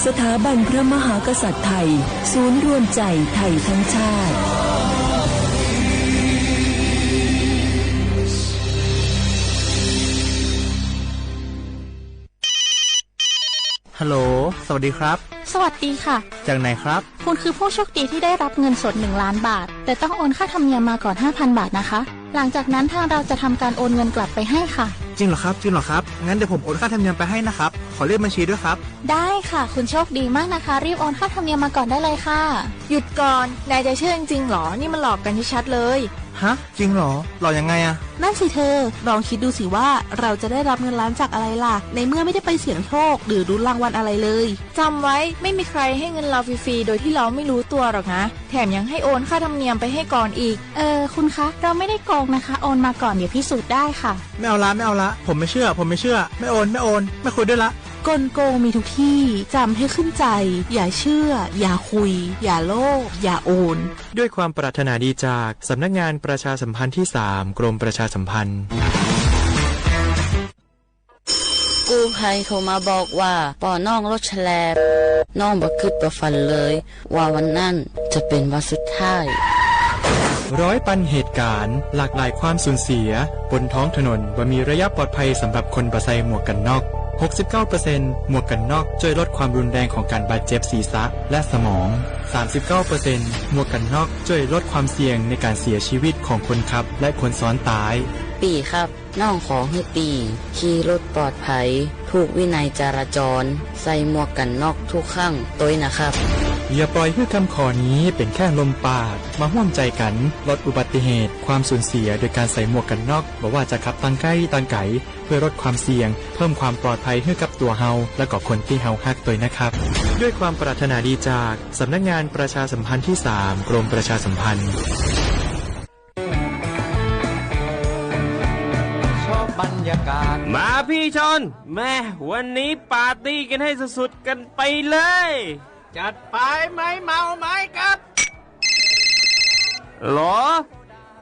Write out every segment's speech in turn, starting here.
สถาบันพระมหากษัตริย์ไทยศูนย์รวมใจไทยทั้งชาติฮัลโหลสวัสดีครับสวัสดีค่ะจากไหนครับคุณคือผู้โชคดีที่ได้รับเงินสด1 ล้านบาทแต่ต้องโอนค่าธรรมเนียมมาก่อน 5,000 บาทนะคะหลังจากนั้นทางเราจะทำการโอนเงินกลับไปให้ค่ะจริงเหรอครับงั้นเดี๋ยวผมโอนค่าธรรมเนียมไปให้นะครับขอเลขบัญชีด้วยครับได้ค่ะคุณโชคดีมากนะคะรีบโอนค่าธรรมเนียมมาก่อนได้เลยค่ะหยุดก่อนนายจะเชื่อจริงๆหรอนี่มันหลอกกันชัดๆเลยฮะจริงเหรอหลอกยังไงอะนั่นสิเธอลองคิดดูสิว่าเราจะได้รับเงินล้านจากอะไรล่ะในเมื่อไม่ได้ไปเสี่ยงโชคหรือลุ้นรางวัลอะไรเลยจำไว้ไม่มีใครให้เงินเราฟรีๆโดยที่เราไม่รู้ตัวหรอกนะแถมยังให้โอนค่าธรรมเนียมไปให้ก่อนอีกคุณคะเราไม่ได้โกงนะคะโอนมาก่อนเดี๋ยวพิสูจน์ได้ค่ะไม่เอาละผมไม่เชื่อไม่โอนไม่คุยด้วยละกลโกงมีทุกที่จำให้ขึ้นใจอย่าเชื่ออย่าคุยอย่าโลภอย่าโอนด้วยความปรารถนาดีจากสำนักงานประชาสัมพันธ์ที่3กรมประชาสัมพันธ์กู้ภัยโทรมาบอกว่าป่อน้องรถแฉลบน้องบ่คิดบ่ฝันเลยว่าวันนั้นจะเป็นวันสุดท้ายร้อยปันเหตุการณ์หลากหลายความสูญเสียบนท้องถนนว่ามีระยะปลอดภัยสำหรับคนบ่ใส่หมวกกันน็อก69% หมวกกันน็อกช่วยลดความรุนแรงของการบาดเจ็บศีรษะและสมอง 39% หมวกกันน็อกช่วยลดความเสี่ยงในการเสียชีวิตของคนขับและคนซ้อนท้ายปีครับน้องขอให้ปีขี่รถปลอดภัยถูกวินัยจราจรใส่หมวกกันน็อกทุกครั้งตัวนะครับอย่าปล่อยให้คำขอนี้เป็นแค่ลมปากมาร่วมใจกันลดอุบัติเหตุความสูญเสียโดยการใส่หมวกกันน็อกบอกว่าจะขับตังใกล้ตังไก่เพื่อลดความเสี่ยงเพิ่มความปลอดภัยให้กับตัวเฮาและก็คนที่เฮาฮักตัวนะครับด้วยความปรารถนาดีจากสำนักงานประชาสัมพันธ์ที่3กรมประชาสัมพันธ์บรรยากาศมาพี่ชนแม่วันนี้ปาร์ตี้กันให้สุดๆกันไปเลยจัดไปไหมเมาไหมครับหรอ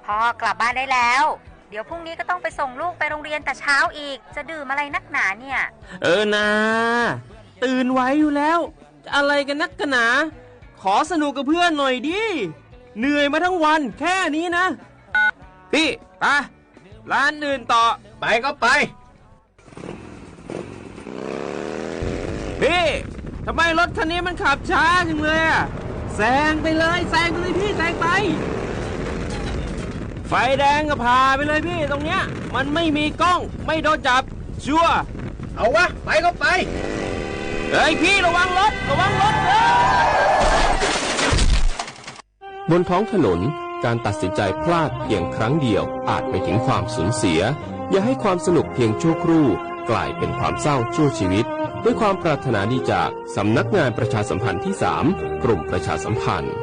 พ่อกลับบ้านได้แล้วเดี๋ยวพรุ่งนี้ก็ต้องไปส่งลูกไปโรงเรียนแต่เช้าอีกจะดื่มอะไรนักหนาเนี่ยนะตื่นไว้อยู่แล้วอะไรกันนักกันหนาขอสนุกกับเพื่อนหน่อยดิเหนื่อยมาทั้งวันแค่นี้นะพี่ไปร้านอื่นต่อไปก็ไปพี่ทำไมรถคันนี้มันขับช้าจังเลยอะแซงไปเลยพี่แซงไปไฟแดงก็พาไปเลยพี่ตรงเนี้ยมันไม่มีกล้องไม่โดนจับชัวร์เอาวะไปก็ไปเฮ้ยพี่ระวังรถบนท้องถนนการตัดสินใจพลาดเพียงครั้งเดียวอาจไปถึงความสูญเสียอย่าให้ความสนุกเพียงชั่วครู่กลายเป็นความเศร้าชั่วชีวิตด้วยความปรารถนาดีจากสำนักงานประชาสัมพันธ์ที่3กรมประชาสัมพันธ์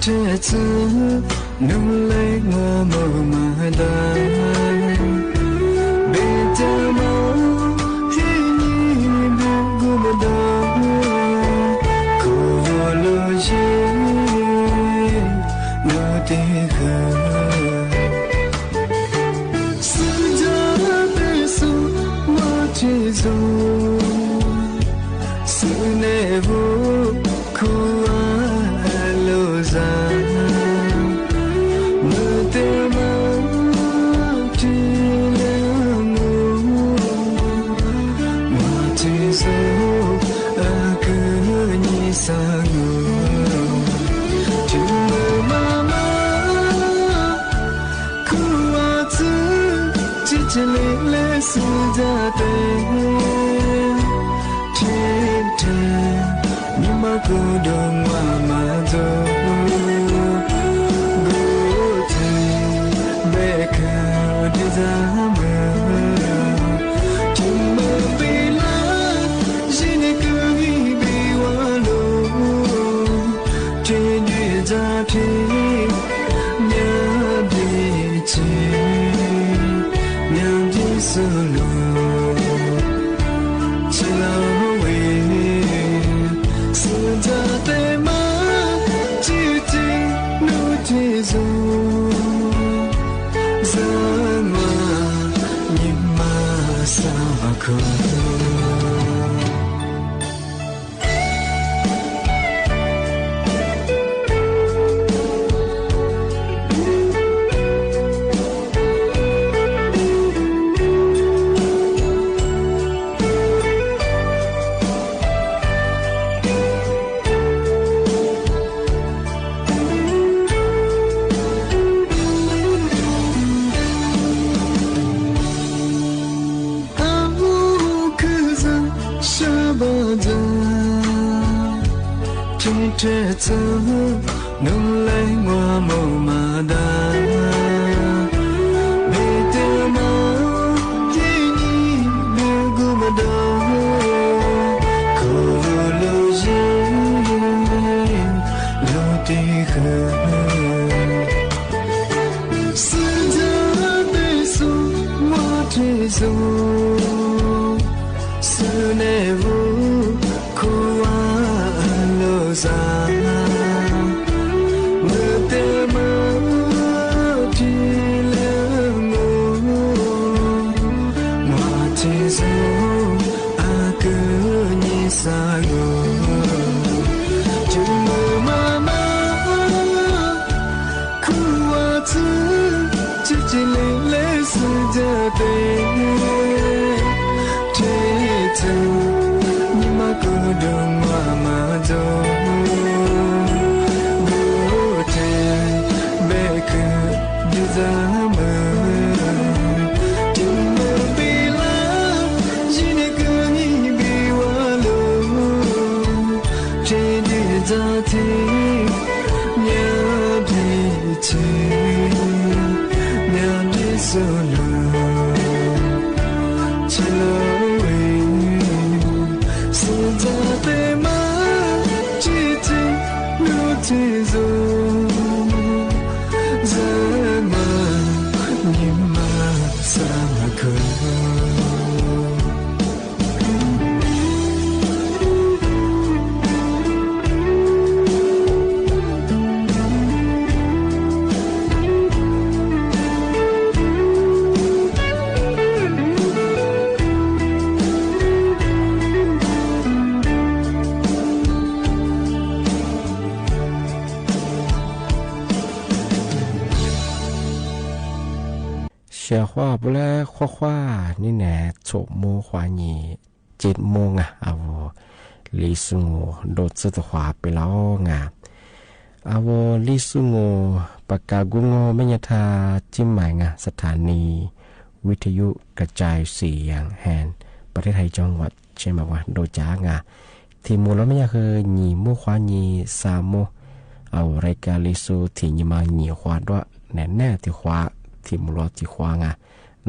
这次努力我冇买单，别的梦与你别顾不到，可路线我的河，世界的树我接受，是内部苦啊。这里来是家的天天，你妈鼓动我妈做，鼓天别看的咱们，听我比拉，是那个你比我路，天天家庭，娘的亲。solo chalawe sujate ma chiti nu tizo zama nyima savako这次努力我冇马达，别的梦与你别顾不到，可路线路的河，世界的树我接受，是内部苦啊路上。เชื่อว่าบุเล่คว้านี่แน่โฉมโมควานี7 โมงอ่ะเอาลิสุงโดดสุดขวาไปแล้วงาเอาลิสุงปากกากุงไม่ยทาจิ้มหมายงาสถานีวิทยุกระจายเสียงแห่งประเทศไทยจังหวัดเชียงใหม่ว่าโดจ้างาที่มูลไม่ยากคือหนีโมควานี3 โมเอารายการลิสุที่ยิมาหนีควาด้วยแน่ที่ควาที่มูลที่ควางา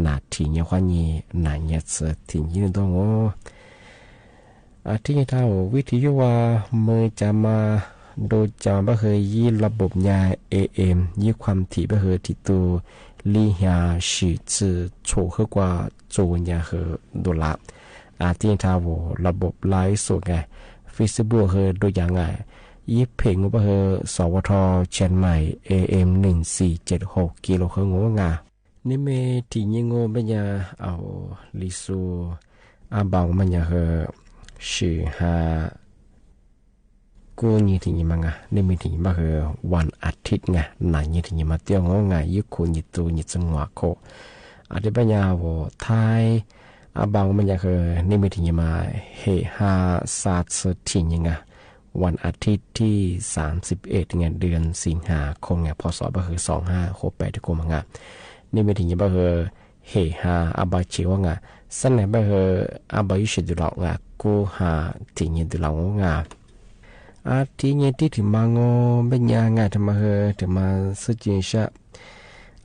นาที่เนี่ยควานีนาเนี่ยเสือที่ยินตัวงที่เท่าวิทยุว่ามือจะมา โดยจะบ่เคยยี่ระบบยา AM ยี่ความถี่บ่เคยที่ตัวลี่หาสิจื้อโฉเฮกว่าโจยาเฮดอลลาร์อาทิตย์ทาวระบบไลฟ์สดไง Facebook เฮโดยอย่างไงยี่เพงบ่เฮสวทเชียงใหม่ AM 1476กิโลเฮิรตซ์งานี่เมที่ยิงบ่ยาเอาลิซูอาบางมันยาเฮชื่อหากูนี่ที่ยิมังอ่ะนี่มีที่ยิมาเฮวันอาทิตย์ไงหนังนี่ที่ยิมาเตี้ยวงายุคูนิตูนิจังหวะโคอาทิตย์ปัญญาโวไทยอาบางมันยาเฮนี่มีที่ยิมาเฮฮาซาสที่ยิงอ่ะวันอาทิตย์ที่31ไงเดือนสิงหาคมไงพศบ่คือ2568ที่กูมังอ่ะนี่มีที่ยิมาเฮเฮฮาอาบาชิวงอ่ะสันไหนบ่เฮอาบายุชิดุลองอ่ะกูหาที่ยิดุลองอ่ะอาทิตย์นี้ที่ถึงมางอเป็นยังไงทำมาเฮถึงมาสุจิชะ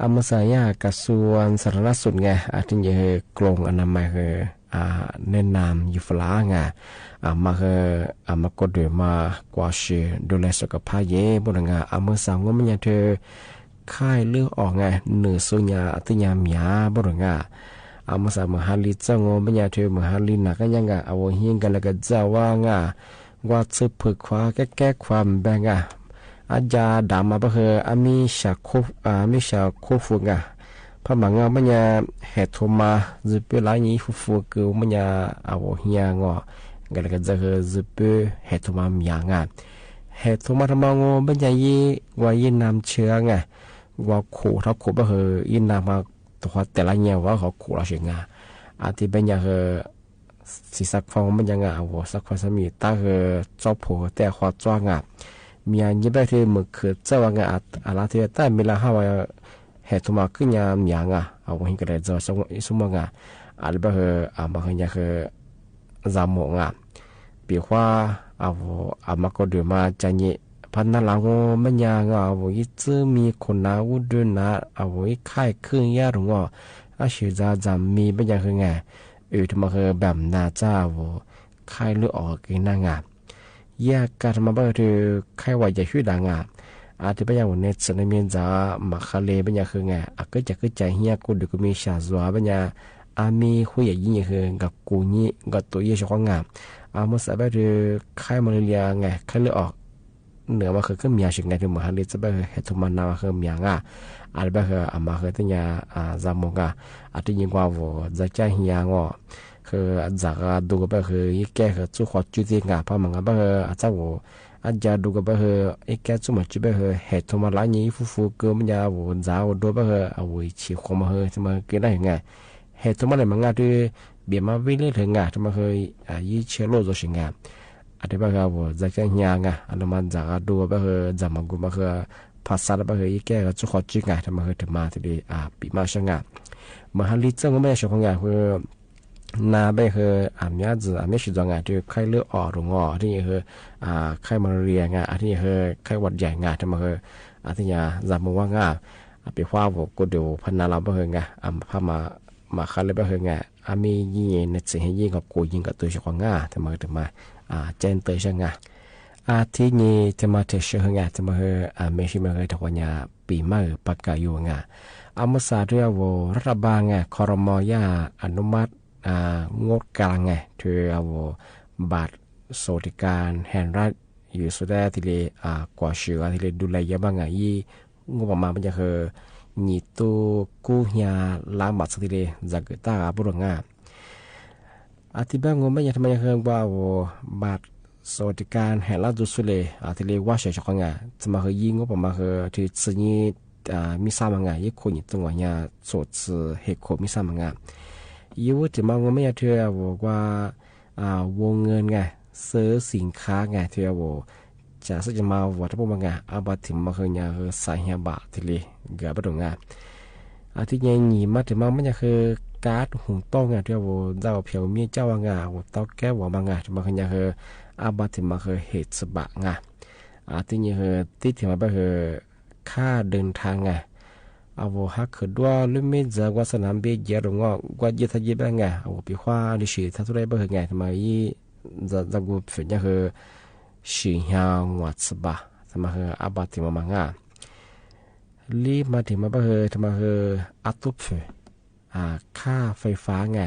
อามาสายากระทรวงสาธารณสุขไงอาทิตย์นี้กรงอนามัยเฮแนะนำยูฟลาไงมาเฮมากดเดือมากว่าชื่อดูแลสุขภาพเย่บนงาอามาสาวมันยังเธอค่ายเลือดออกไงเหนือสุญญาติยามยาบนงาอามาสาวมหาลิจ้างมันยังเธอมหาลินักยังไงเอาหิ้งกันแล้วก็จะว่างาว่าสืบฝึกคว้าแก้ความแบ่งอาจารย์ดามาบ่เฮอามิชาโคฟุกพมังมันยาเฮโทมาซึเปลานี้ฟุกมันยาเอาเฮียงกันแล้วก็จะซึเปเฮโทมามีงาเฮโทมาทำมังมันยายีว่ายีนำเชื้อไงว่าโคทับโคบ่เฮยีนำมาตัวแต่ละเนี่ยว่าเขาโคละเชิงอาทิเป็นยาเฮสิสักฟองมันยังอ่ะว่าสักฟองสมีตาเฮจอบผัวแต่ขอจ้างอ่ะมีอันยี่แบบที่มือคือเจ้าว่างอ่ะอะไรที่แต่มีละห้าว่าเหตุมาขึ้นยามยังอ่ะเอาไว้ก็ได้จะสมองอ่ะอะไรแบบเฮมาขึ้นยาเฮจามงอ่ะปีว่าเอามาก็เดือมาจันยี่พันนั่นหลังมันยังอ่ะว่ายิ่งมีคนน่าวุ่นด้วยนะเอาไว้ค่ายขึ้นยาหรือว่าอาชีพจำมีเป็นยังไงทำมาคือแบบน่าจ้าวใครเลือกออกกินนางาแยกการทำมาแบบคือใครว่าจะช่วยด่างาอาจจะเป็นอย่างวันนี้สนามยินจ้ามาคาเลเป็นอย่างคือไงก็จะคือใจเฮียกูดูกูมีชาซัวเป็นอย่างมีคุยยิ่งคือกับกูนี่กับตัวยี่ชกงามาสแบบคือใครมาเรียไงใครเลือกออกเหนือมาคือขึ้นมีอาชีพไงที่มาฮาเลจะแบบเหตุมันนามาคือมีงาอะไรแบบมาคือตั้งยาจามงาอาทิตย์ยิ่งกว่าว่าจะใจเฮียงคือจากดูก็คือยิ่งแก่คือจุดขอจุดที่งาพามังก็อาจจะว่าอาจจะดูก็ยิ่งแก่จุดมันจุดเหตุมาหลายนี้ฟูก็มันจะว่าจะว่าดูเอาไว้ชี้ความมาจะมาเกิดได้ยังไงเหตุมาเลยมันก็ที่เบียมาวิ่งเล่นถึงงาจะมายิ่งเชื่อโลกสิ่งงาอาทิตย์ว่าจะใจเฮียงอันนั้นมันจากดูก็จะมันก็ภาษาแบบเฮยแก่ก็จุขอจิงทำมาเฮถึงมาทีเดียปีมาช่างมหาลิจังก็ไม่ใช่ของงาคือนาไปเฮมีอาจมีสิ่งต่างๆที่ใครเลือกออกหรืองอที่เฮใครมาเรียงที่เฮใครวัดใหญ่ทำมาเฮที่ยาจำมือว่างไปคว้าบอกก็เดี๋ยวพันนาเราไปเฮพามาคันเลยไปเฮมียิ่งในสิ่งให้ยิ่งกับกูยิ่งกับตัวเจ้าของทำมาถึงมาเจนเตยช่างอาทิตย์นี้จะมาเทเชื่องาจะมาเฮไม่ใช่มาเฮทวันยาปีใหม่ปากกาอยู่งามาสาเรียวรัฐบาลคอรมอยาอนุมัติงดการเธอบัตรสวัสดิการแห่งรัฐอยู่สุดท้ายที่เลยกว่าเชื่อที่เลยดูแลยาบ้างยี่งบประมาณมันจะคือนี่ตัวกู้ยาล้างบัตรที่เลยจากเกิดตาบุรุษอาทิตย์บ้างงบไม่ยังทำไมยังคือว่าบัตรสวัสดิการแห่งรัฐดุสุเลที่เรียกว่าเฉยๆของงานจะมาคือยิงก็ประมาณคือที่สิ่งนี้มีสามงานยี่คนอยู่ตรงวันนี้สดเหตุผลมีสามงานยี่ว่าจะมางไม่เท่าบอกว่าวงเงินไงซื้อสินค้าไงเท่าบอกจะสักจะมาวัดพวกมันไงบัตรถึงมาคือเนี่ยคือสายบาทที่เรียกแบบตรงงานที่ยังหนีมาถึงมาไม่ใช่คือการ์ดหุ่นโต้ไงเท่าบอกเจ้าเพียวมีเจ้างานเต้าแก้วว่าบางงานมาคือเนี่ยคือบัตรถึงมาคือเหตุสบะไงที่นี่คือที่ถึงมาคือค่าเดินทางไงฮักคือด้วยลุมิจะว่าสนามบินเยอะหรืองว่าเยอะทัศน์บ้างไงปีว่าดิฉันถ้าทุเรศบ้างไงทำไมจะกูฝึกเนี่ยคือ ชิฮางวัดสบะทำมาเหออาบาติมามังอ่ะรีบมาถึงมาเหอทำมาเหออัตุบค่าไฟฟ้าไง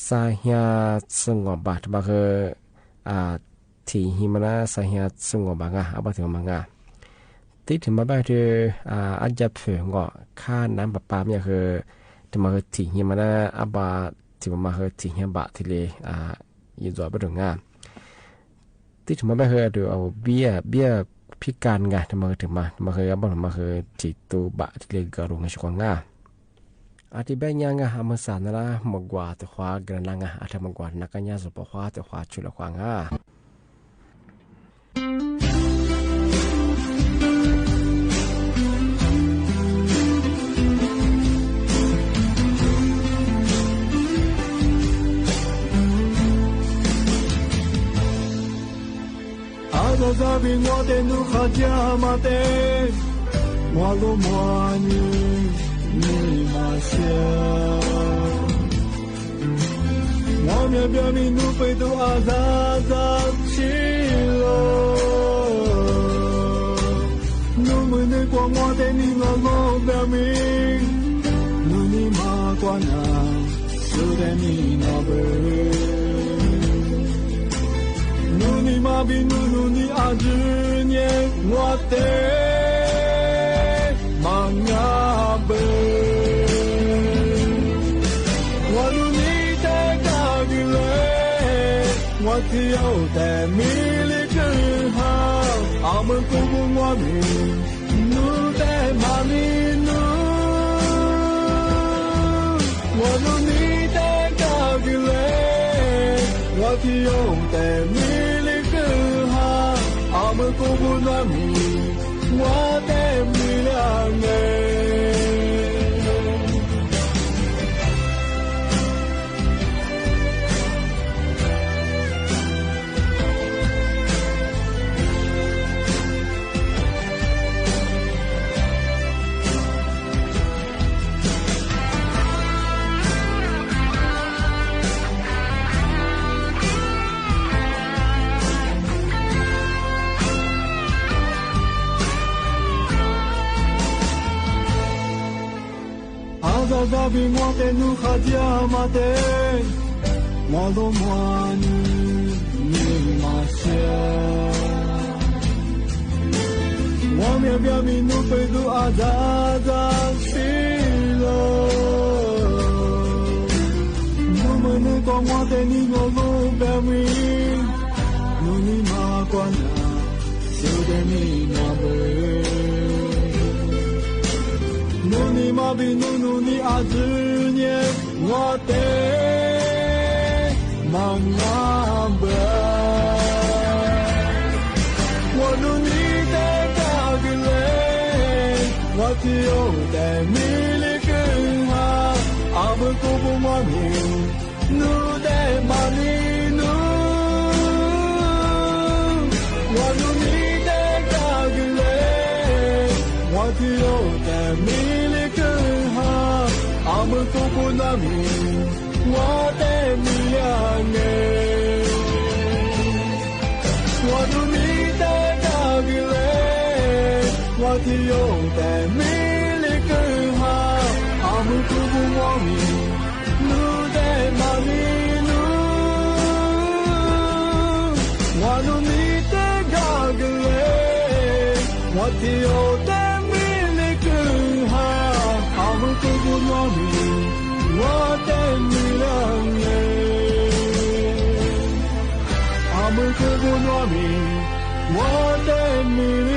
สาเหตุสงบบาทมาเหอที่หิมะนะสาเหตุสงบบางอ่ะอาบาติมามังอ่ะที่ถึงมาเหออาจับเผือกค่าน้ำประปาเนี่ยคือทำมาเหอที่หิมะนะอาบาที่มาเหอที่หิมะบะที่เลยยิ่งจ่อไปถึงอ่ะที่ถึงมาเหอดูเอาเบี้ยพิการไงทำมาถึงมาเหอบ้านมาเหอที่ตัวบะที่เลยกระรุงในช่วงอ่ะอาทิตย์เป็นยังไงอามาสานละมกว่าตัวขวากระนังอาทิตย์มกว่านักยังสุปขวาตัวขวาชุลขวางSabi mo te nu khaja mate mo lo mo ni ma sia mo me bia mi nu pe tu azaza chi lo nu mo ne kwa mo te ni lo lo bia mi nu ni ma kwa na su de ni na be你妈比努努你阿只年我的忙啊呗，我努你的高比嘞，我只有的米里更好，阿门姑姑我米努的妈咪努，我努你的高比嘞，我只有的米。我们共不暖米，我的米粮哎。Sabi mo te nu khaja mate mo lo mo ni ma sia mo me bia mi nu pe du azaza si lo no me ne ko mo te ni lo lo bia mi nu ni ma kwa na su de ni na be努尼玛比努努尼阿只年我的忙啊呗，我努尼的高比嘞，我只有的米里更好，阿不姑不我命，努的马里努，我努尼的高比嘞，我只有的米。我们都不难明，我的米粮哎，我努你的高比嘞，我只有的米里更好，我们都不我命，努的马里努，我努你的高比嘞，我只有的米里更好，我们都不我命。我的米粮哎，阿门可不糯米，我的米粒。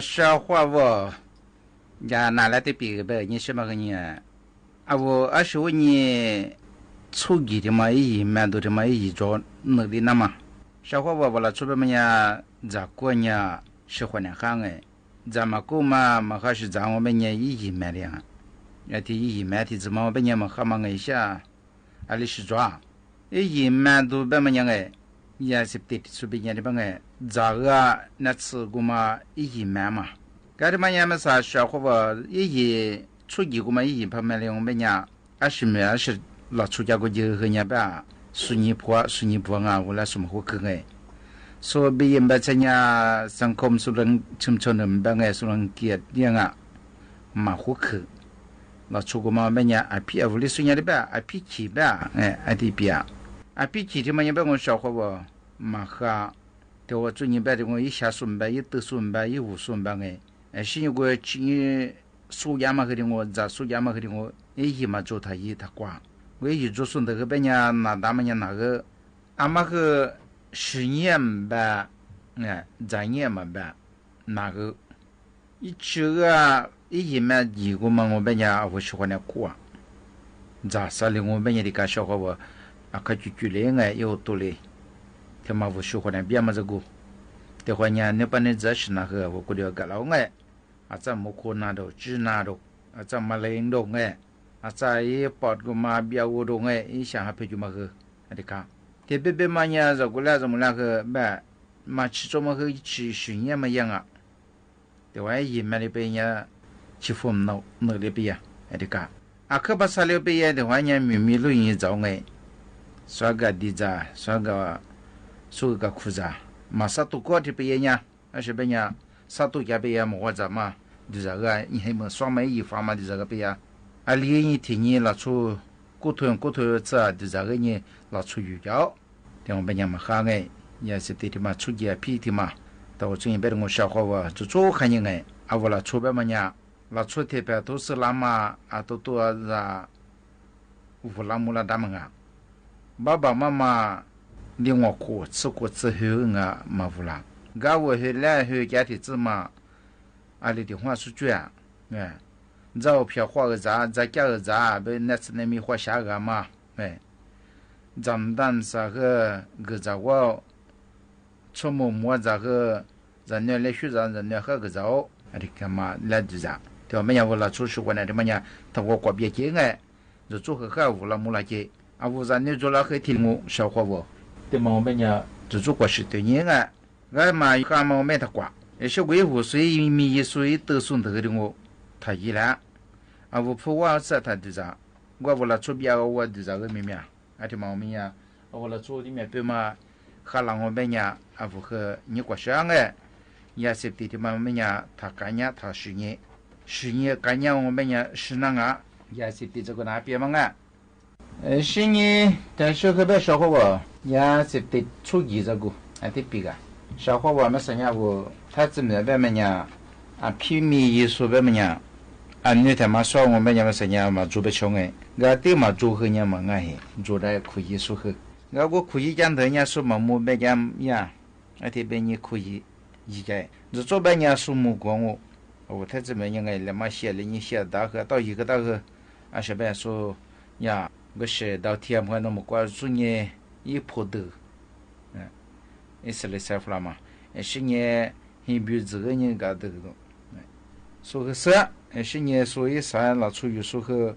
烧话我呀拿来的别个你什么个你啊我25年初级的嘛一蛮多的嘛一做那里那嘛烧话我了出边么呀咋过呢是换两行哎咱们过嘛还是咱我们呢一蛮的呀的一蛮的怎么我们呢嘛还嘛一下啊里是抓一蛮多边么样哎也是得出边呢的帮哎咋个那次过嘛一蛮嘛该的嘛呀么啥烧话我一初级过嘛一旁边的我们呢20是老出家过就和人家苏尼坡啊我来什么活可哎所以别在呀สังคมสุรันชุมชนบางไงสุรันเกียรติเนี่ยอ่ะมาหัวคือเราชูกมาเป็นเนี่ยพี่อาวุธสุญญาดิบ้าพี่ขี่บ้าอดีพี่พี่ขี่ที่มันยังเป็นคนชาวเขาว่ามาค่ะแต่ว่าจุดนี้เป็นที่ว่า一下顺吧一得顺吧一无顺吧是有个去苏亚嘛和的我在苏亚嘛和的我一嘛做他一他挂我一做顺的个边呀那他们呀那个阿妈个10年吧3年嘛吧那个一这个一嘛一个嘛我边呀我喜欢的过咋啥的我边呀的个小伙我可就来有多嘞他嘛我喜欢的别嘛这个的话呢那边的这是那个我估计个老咱没可拿到只拿到咱嘛领到咱一包个嘛别我到一想还陪就嘛个的个这边嘛呢，这过来怎么那个嘛吃怎么个吃训练嘛样啊？对吧？一嘛的边呀，吃风那里边呀，这个可把啥里边呀的话呢，咪录音找说个地咋，说个裤子，嘛啥都过的边呀，是边呀，啥都家边呀，么子嘛，就这个你还么双门一方嘛，就这个边呀，里一天你拿出骨头这就这个呢，拿出鱼胶。我们讲嘛，哈也是对的嘛，出去皮的嘛，到我最近别的我小伙我就做看人我了出边嘛呢，了出这边都是那嘛都啊，乌拉木拉他们爸爸妈妈令我过吃过之后嘛乌拉，我后来后家的子嘛，里的话是这样照片画个咋家个咋，被那次那没画下个嘛咱们当啥个咋我出没咋个人家来学长人家喝个早干嘛来就咋对吧？没有我了出去过来的么呀？他我过别接就做个乌拉木拉接乌咱你做了很听我小伙我对嘛我们呀就做过是对你嘛干嘛我没他挂也是维护水米水都送的我他一来我不我是他就咋我不了出边我就咋个咪咪这嘛我们呀我了做里面对嘛哈浪我们呀不和你过上也是对的嘛我们呀他干呀他10年干呀我们呀是那个也是对这个那边嘛10年但是可别小伙我也是对初级这个对别个小伙我们生下我他怎么办嘛呀皮米一说办嘛呀你他妈说我们家生下嘛做不成对嘛做和人嘛做的可以说和我可以讲的人家说嘛没别讲呀这边你可以一个就做别人说没光我他怎么样来嘛写了你写大河到一个大河是别说呀我写到天嘛那么关注你一坡的是来说了嘛是你比如这个人搞的说个是是你说一啥老出去说个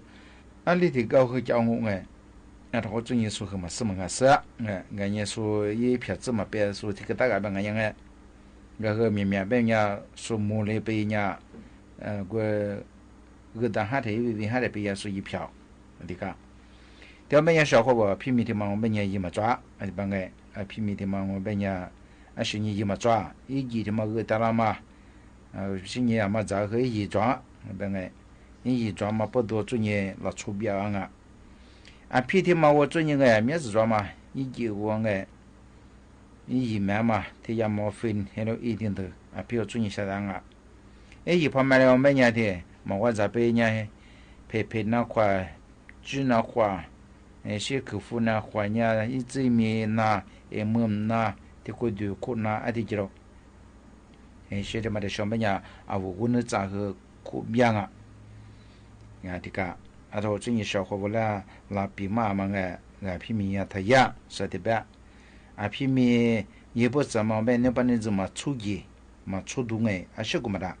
里的高和教我他专业说个嘛什么是人家说一片子嘛别说这个大概半个样那个面别人说木来被人家个当下的为还得被人说一票这个对面人小伙我拼命的嘛我们人一嘛抓半个拼命的嘛我们人是你一嘛抓一级的嘛个大了嘛是你嘛咋个一抓半个一抓嘛不多专业老出标皮的嘛我专业面子抓嘛一级我一买嘛他也没分还有一定的比如专业下单一旁边我们人的嘛我在被人陪那块只那块些客户那块呢一直面那么那的过度困难的知道现在嘛的上边呀啊我呢咋个苦边啊呀这个啊头这你小伙不啦拉比妈嘛哎皮米呀他呀说的呗啊皮米也不怎么呗那把你怎么出去嘛出动哎啊是个么的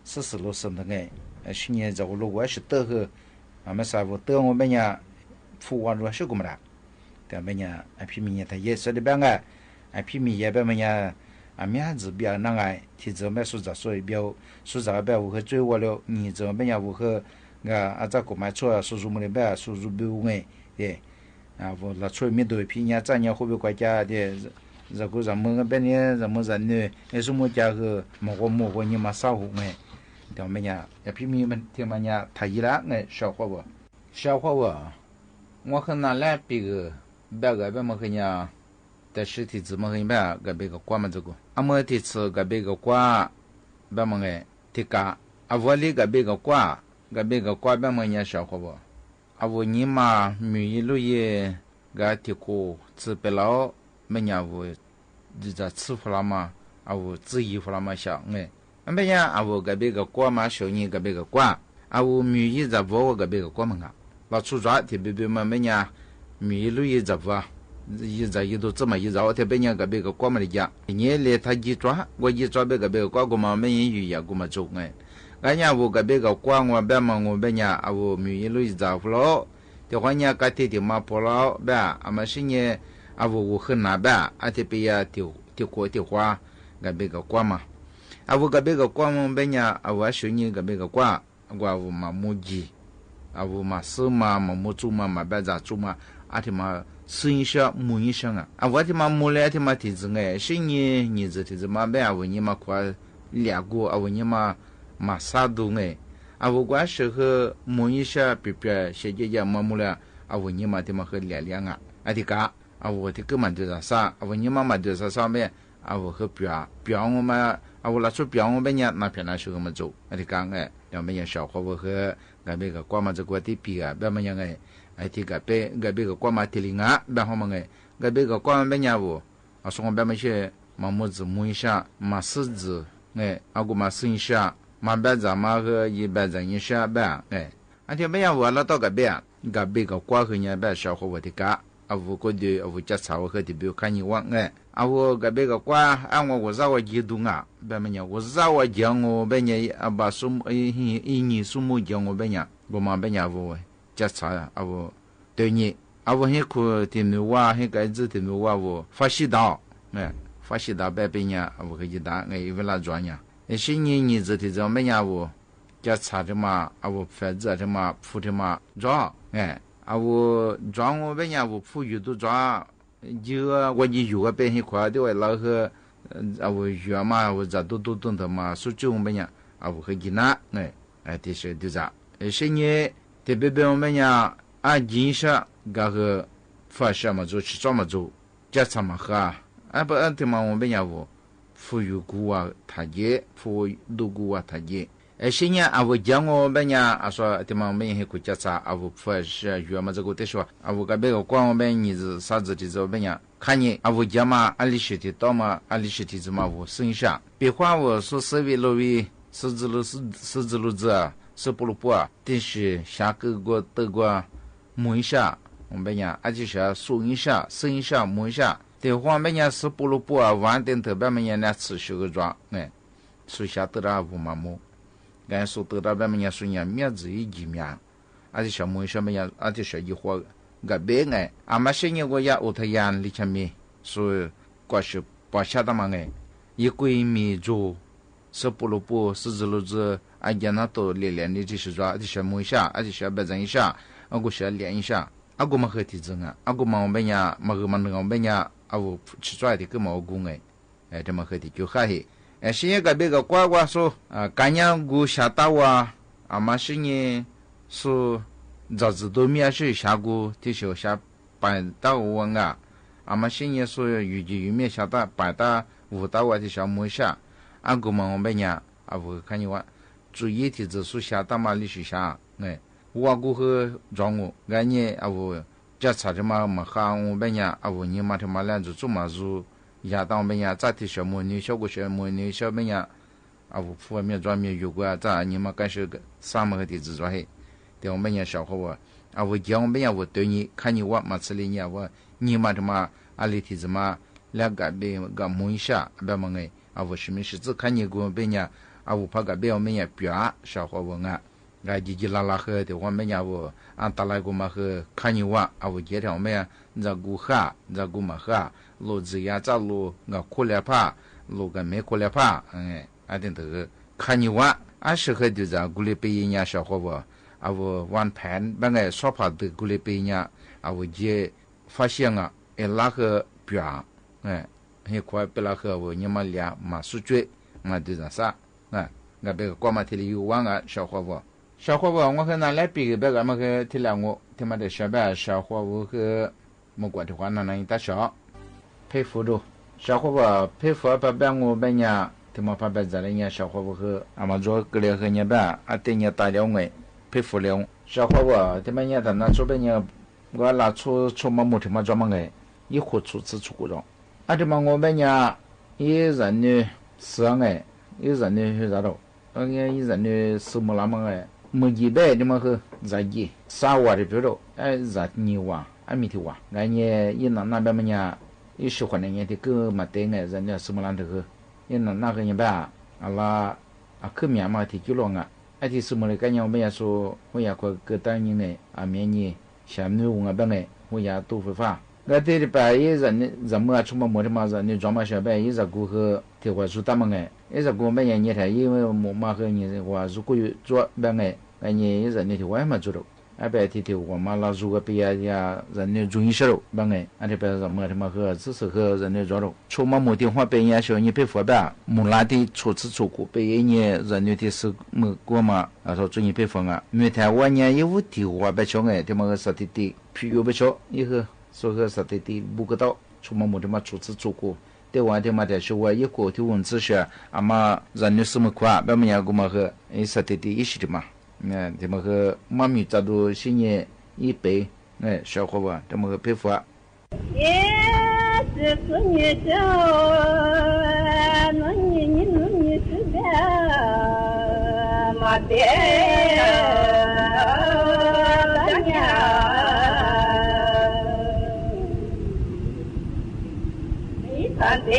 40多什么的去年走路我是得个啊没啥我得我们呀富完了是个么的但们呀啊皮米呀他也说的呗啊皮米也呗么呀啊面子比较那个提着买数字所以标数字呗我和追我了你这边呀我和啊在购买错数字么的呗数字标哎对啊我拉出面对皮呀咱呀会不会国家的这个咱们边呢咱们人呢也是么家个么个你嘛少哎对么呀啊皮米们听么呀他一啦哎小伙我和那来比个别个么个呀但是体质么个呗个别个瓜么这个啊么体质个别个瓜别么个这个啊我里个别个瓜别么呀小伙不啊我你嘛米一路也个体过吃不了么呀我这吃不了嘛啊我自己不了嘛小哎么呀啊我个别个瓜嘛小你个别个瓜啊我米一在我个别个瓜么个老出抓特别么呀米一路也在不一直一都这么一绕特别人个别个瓜么的家你来他一抓我一抓别个别个瓜我嘛没人语言我嘛做哎俺家我个别个瓜我别嘛我别呀啊我米一路一找不了的话呢个天天嘛不了别啊嘛是呢啊我很难别啊特别呀丢过丢花个别个瓜嘛啊我个别个瓜我别呀啊我说你个别个瓜我嘛母鸡啊我嘛是嘛母猪嘛别咋猪嘛啊他妈生一下母一下啊我他妈母来他妈体质哎是你这体质嘛别啊我你嘛快两个啊我你嘛啥都哎啊我关是和母一下别些姐嘛母了啊我你嘛他妈和两啊的个啊我的个嘛就是啥啊我你嘛就是啥呗啊我和表我嘛啊我拿出表我们呢那片那时候么做的个哎要么样小伙我和个别个光嘛这个的比啊别么样哎这个别个光嘛提领啊别好么哎个别个光别呢我啊说我别么些嘛么子母一下嘛狮子哎啊我嘛生一下嘛别咱嘛和一百人一下别哎啊这么样我拿到个别个光和呢别小伙我的个啊我过去我家草和的比如看你往哎啊我个别个瓜啊我让我激动啊别么呢我让我讲我别呢啊把数你数目讲我别呢我嘛别呢我家草啊我对你啊我很苦的没哇很该子的没哇我发洗到哎发洗到别呢我可以打哎为了赚呀是你这的这么呢我家草的嘛啊我反正的嘛铺的嘛赚哎啊我赚我别呢我铺有都赚就我你有个变很快的话老和啊我有嘛我这都懂的嘛说这我们呀啊我和你拿哎这是对啥是你特别我们呀啊金沙个发什么做吃什么做家常嘛喝啊不按的嘛我们呀我富有股啊他也富有股啊他也是呢啊我讲我们呀啊说的嘛我们也国家啥啊我发是有嘛这个的说啊我个别个光我们你是啥子的这边呀看你啊我讲嘛啊历史的到嘛啊历史的怎么我剩下别话我说思维路为十字路子是不路不啊但是下个德国摸一下我们呀而且是数一下剩一下摸一下的话我们呀是不路不啊晚点特别么呀那持续个抓哎所以下得了不嘛摸俺说得到别么样说呀面子一几面而且小摸什么呀而且是一伙个别哎阿妈些年我呀我他呀里前面说过去把下的嘛哎一闺蜜做是不路不是子路子啊家那都练的就是抓的小摸一下而且小白整一下啊我小练一下啊我们和体质啊啊我们我们呀嘛个嘛那我们呀啊我吃出来的个毛工哎这么和的就还是现在个别个乖说啊干娘姑下大哇啊嘛是呢说早知道面是下过的时候下半大碗啊嘛是呢说预计面下大半大5大碗的小摸下啊我们我们呀啊我看你话注意的指数下大嘛历史下哎我过后让我俺呢啊我家查的嘛哈我们呀啊我你嘛他妈两只做嘛做亚当们呀，咋的小母女小个小母女小们呀，我父面专门有过这你们干是个啥么个的制作嘿，对我们也小伙我讲我们也我对你看你我嘛吃里我你嘛他妈阿里提子嘛两个别个摸一下别么个我什么事只看你给我别人我怕个别我们也表小伙叽叽啦啦喝的我们也我按打来过嘛喝看你我接条我们也在顾哈在顾嘛哈路子呀在路我过来怕路个没过来怕定得看你我适合就在顾里背人家小伙我玩盘把个说怕的顾里背人家我接发现那个表很快被那个我你们俩马上追嘛就这啥那别个光嘛提里有玩小伙我和那来比别个嘛个提两我他妈的小白小伙我和莫管的话那一大小佩服着小伙佩服把别我别人他妈怕别在人家小伙我和嘛做个了和人家对人打了我佩服了小伙他妈人家那做别人我拿出嘛木他妈做嘛个一户出过着他妈我别人一人呢是一人呢是咋着一人呢是么那么个没几百他妈和在几啥话的比如在你话没听话人家一那边么人一喜欢人家的个嘛对人家什么烂的个一那个人吧拉可面嘛提起了提什么的感觉我们也说我也快个当人呢面呢下面我们我也都会发对的吧一人么出么的嘛人呢装嘛小白一直过和提话说他们一直过我们也你看因为我嘛和你话如果做别人家人呢提话嘛做了白提我嘛拉如果别呀人呢注意些了别人这边人么他妈和只是和人呢做了出嘛没电话别人说你别发吧没拉的出过别人人呢的是么过嘛说注意别发没台湾呢有提话别说他妈个实体的譬如别说以后说个实体的不知道出嘛没他妈出过对我他妈的说我一个提文字是嘛人呢什么快别么样个嘛和实体的一起的嘛他们和妈咪找到新年一杯小伙伴他们和佩服也是你叫你是的马爹大娘你看爹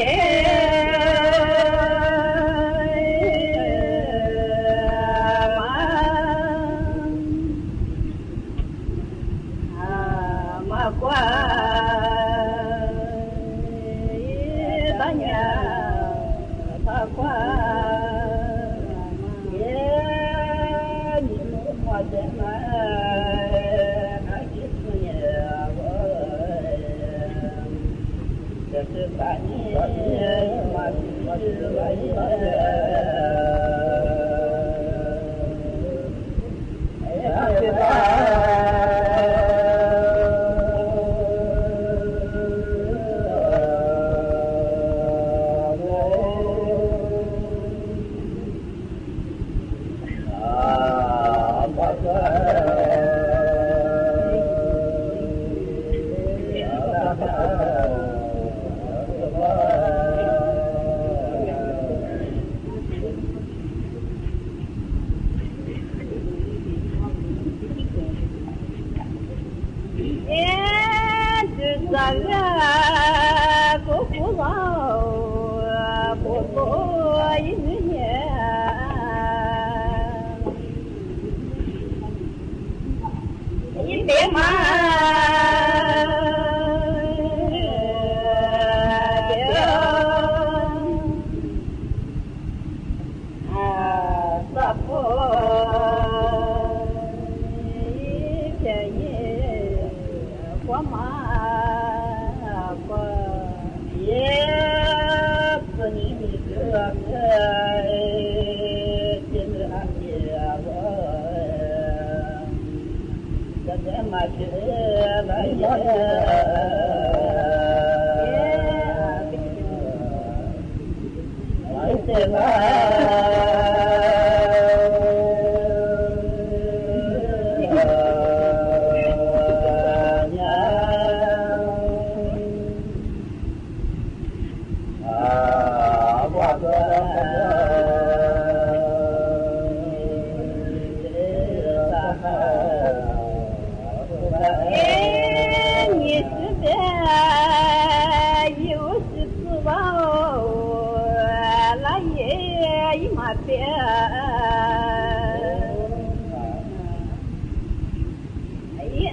เปีย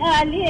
อาเลี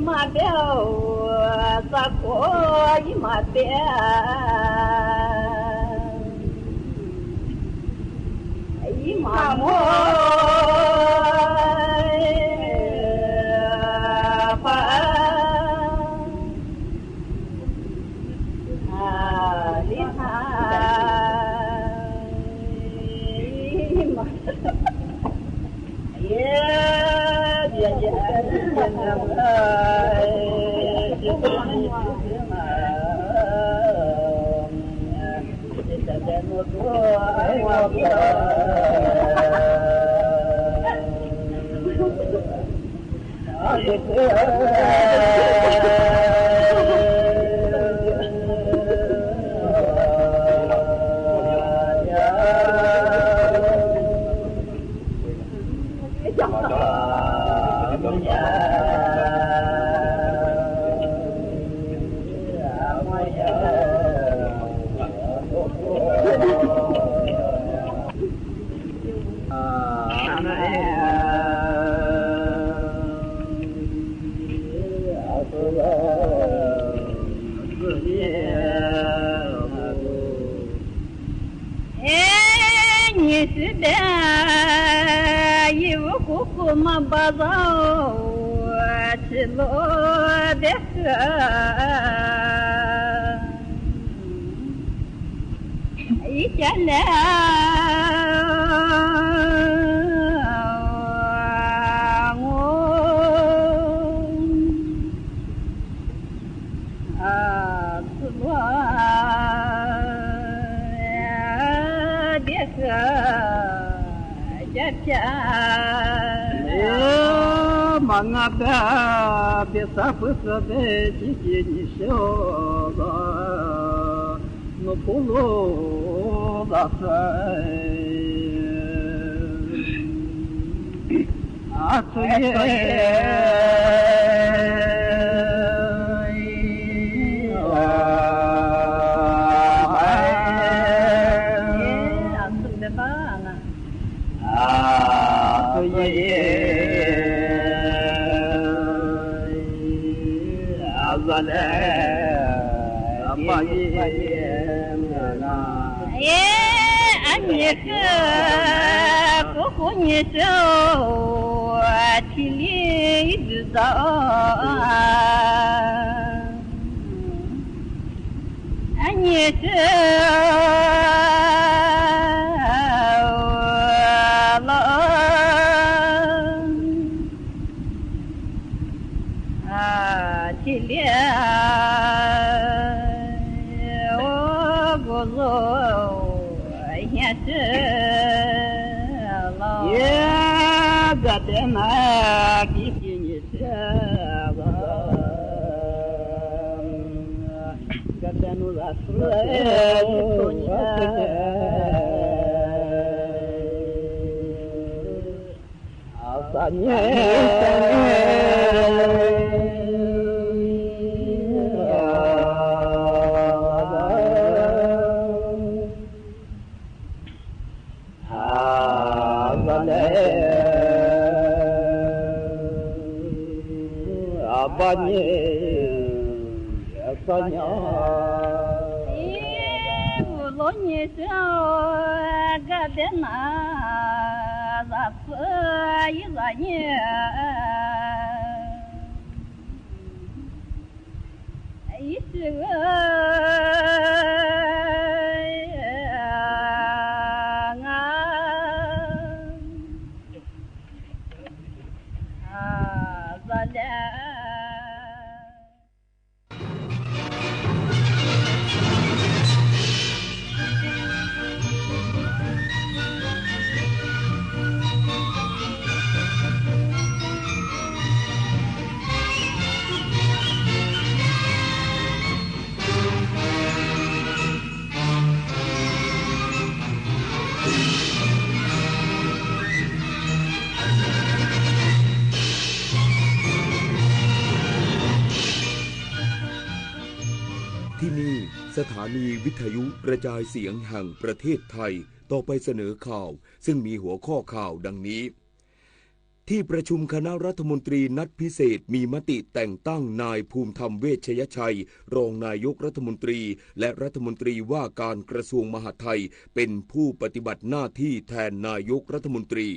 มาเบลสักโอยมาเปียมาโมปะลิฮาเย่เย่เย่มาบาซาชิโลเดกอีจันลางสุวาเดกจับจาMangaba besapsa be jinishoga no pulo da ที่นี่สถานีวิทยุกระจายเสียงแห่งประเทศไทยต่อไปเสนอข่าวซึ่งมีหัวข้อข่าวดังนี้ที่ประชุมคณะรัฐมนตรีนัดพิเศษมีมติแต่งตั้งนายภูมิธรรมเวชยชัยรองนายกรัฐมนตรีและรัฐมนตรีว่าการกระทรวงมหาดไทยเป็นผู้ปฏิบัติหน้าที่แทนนายกรัฐมนตรี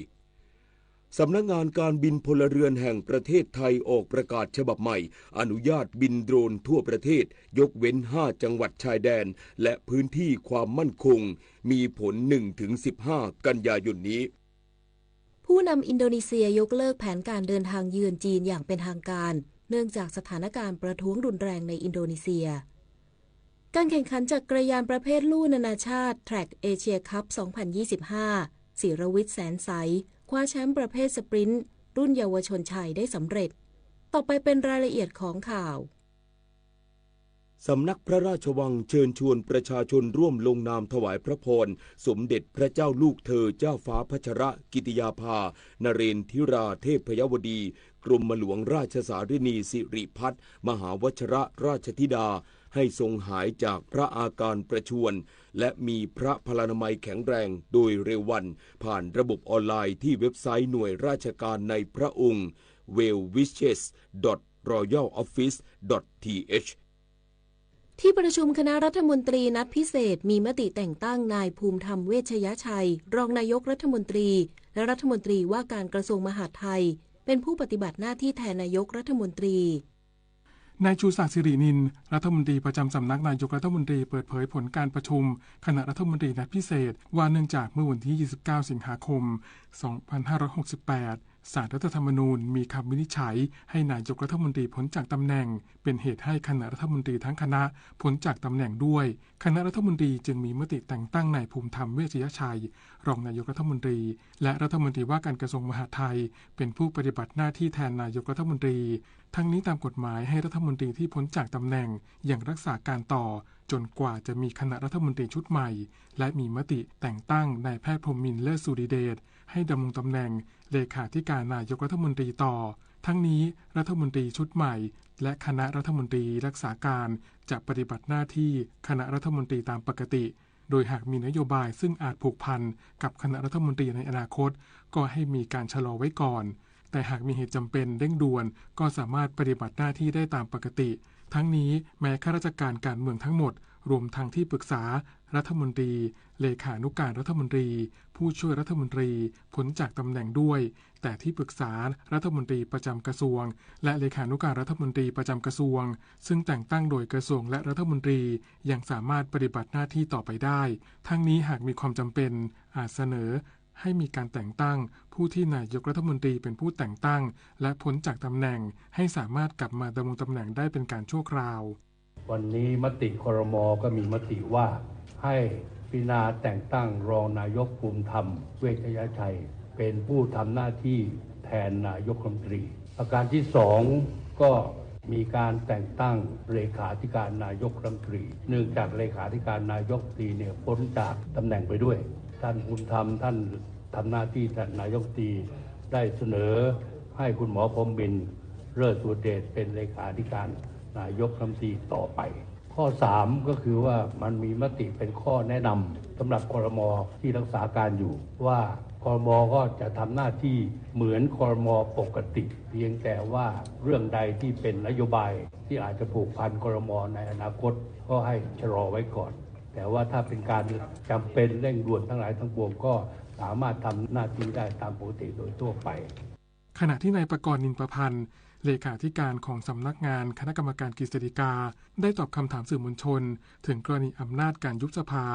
สำนักงานการบินพลเรือนแห่งประเทศไทยออกประกาศฉบับใหม่อนุญาตบินโดรนทั่วประเทศยกเว้น5จังหวัดชายแดนและพื้นที่ความมั่นคงมีผล 1-15 กันยายนนี้ผู้นำอินโดนีเซียยกเลิกแผนการเดินทางเยือนจีนอย่างเป็นทางการเนื่องจากสถานการณ์ประท้วงรุนแรงในอินโดนีเซียการแข่งขันจักรยานประเภทลู่นานาชาติ Track Asia Cup 2025 ศิรวิทย์แสนใสคว้าแชมป์ประเภทสปรินต์รุ่นเยาวชนชายได้สำเร็จต่อไปเป็นรายละเอียดของข่าวสำนักพระราชวังเชิญชวนประชาชนร่วมลงนามถวายพระพรสมเด็จพระเจ้าลูกเธอเจ้าฟ้าพัชรกิติยาภานเรนทิราเทพยวดีกรมหลวงราชสารินีสิริพัฒน์มหาวชรราชธิดาให้ทรงหายจากพระอาการประชวรและมีพระพลานามัยแข็งแรงโดยเร็ววันผ่านระบบออนไลน์ที่เว็บไซต์หน่วยราชการในพระองค์ wellwishes.royaloffice.th ที่ประชุมคณะรัฐมนตรีนัดพิเศษมีมติแต่งตั้งนายภูมิธรรมเวชยชัยรองนายกรัฐมนตรีและรัฐมนตรีว่าการกระทรวงมหาดไทยเป็นผู้ปฏิบัติหน้าที่แทนนายกรัฐมนตรีนายชูศักดิ์สิรินินรัฐมนตรีประจำสำนักนายกรัฐมนตรีเปิดเผยผลการประชุมคณะรัฐมนตรีนัดพิเศษว่าเนื่องจากเมื่อวันที่29สิงหาคม2568ศาลรัฐธรรมนูญมีคำวินิจฉัยให้นายกรัฐมนตรีพ้นจากตำแหน่งเป็นเหตุให้คณะรัฐมนตรีทั้งคณะพ้นจากตำแหน่งด้วยคณะรัฐมนตรีจึงมีมติแต่งตั้งนายภูมิธรรมเวชยชัยรองนายกรัฐมนตรีและรัฐมนตรีว่าการกระทรวงมหาดไทยเป็นผู้ปฏิบัติหน้าที่แทนนายกรัฐมนตรีทั้งนี้ตามกฎหมายให้รัฐมนตรีที่พ้นจากตำแหน่งยังรักษาการต่อจนกว่าจะมีคณะรัฐมนตรีชุดใหม่และมีมติแต่งตั้งนายแพทย์พรหมินทร์เลิศสุริเดชให้ดำรงตำแหน่งเลขาธิการนายกรัฐมนตรีต่อทั้งนี้รัฐมนตรีชุดใหม่และคณะรัฐมนตรีรักษาการจะปฏิบัติหน้าที่คณะรัฐมนตรีตามปกติโดยหากมีนโยบายซึ่งอาจผูกพันกับคณะรัฐมนตรีในอนาคตก็ให้มีการชะลอไว้ก่อนแต่หากมีเหตุจำเป็นเร่งด่วนก็สามารถปฏิบัติหน้าที่ได้ตามปกติทั้งนี้แม้ข้าราชการการเมืองทั้งหมดรวมทั้งที่ปรึกษารัฐมนตรีเลขานุการรัฐมนตรีผู้ช่วยรัฐมนตรีพ้นจากตำแหน่งด้วยแต่ที่ปรึกษารัฐมนตรีประจำกระทรวงและเลขานุการรัฐมนตรีประจำกระทรวงซึ่งแต่งตั้งโดยกระทรวงและรัฐมนตรียังสามารถปฏิบัติหน้าที่ต่อไปได้ทั้งนี้หากมีความจำเป็นอาจเสนอให้มีการแต่งตั้งผู้ที่นายกรัฐมนตรีเป็นผู้แต่งตั้งและพ้นจากตำแหน่งให้สามารถกลับมาดำรงตำแหน่งได้เป็นการชั่วคราววันนี้มติครม.ก็มีมติว่าให้พิจารณาแต่งตั้งรองนายกภูมิธรรมเวชยชัยเป็นผู้ทำหน้าที่แทนนายกรัฐมนตรีประการที่2ก็มีการแต่งตั้งเลขาธิการนายกรัฐมนตรีเนื่องจากเลขาธิการนายกรัฐมนตรีเนี่ยพ้นจากตำแหน่งไปด้วยท่านภูมิธรรมท่านทำหน้าที่แทนนายกรัฐมนตรีได้เสนอให้คุณหมอพรหมินทร์เลิศสุริเดชเป็นเลขาธิการนายกรัฐมนตรีต่อไปข้อ3ก็คือว่ามันมีมติเป็นข้อแนะนำสำหรับครม.ที่รักษาการอยู่ว่า ครม.ก็จะทำหน้าที่เหมือนครม.ปกติเพียงแต่ว่าเรื่องใดที่เป็นนโยบายที่อาจจะผูกพันครม.ในอนาคตก็ให้ชะลอไว้ก่อนแต่ว่าถ้าเป็นการจำเป็นเร่งด่วนทั้งหลายทั้งปวงก็สามารถทำหน้าที่ได้ตามปกติโดยทั่วไปขณะที่นายประกรณ์ นินประพันธ์เลขาธิการของสำนักงานคณะกรรมการกฤษฎีกาได้ตอบคำถามสื่อมวลชนถึงกรณีอำนาจการยุบสภา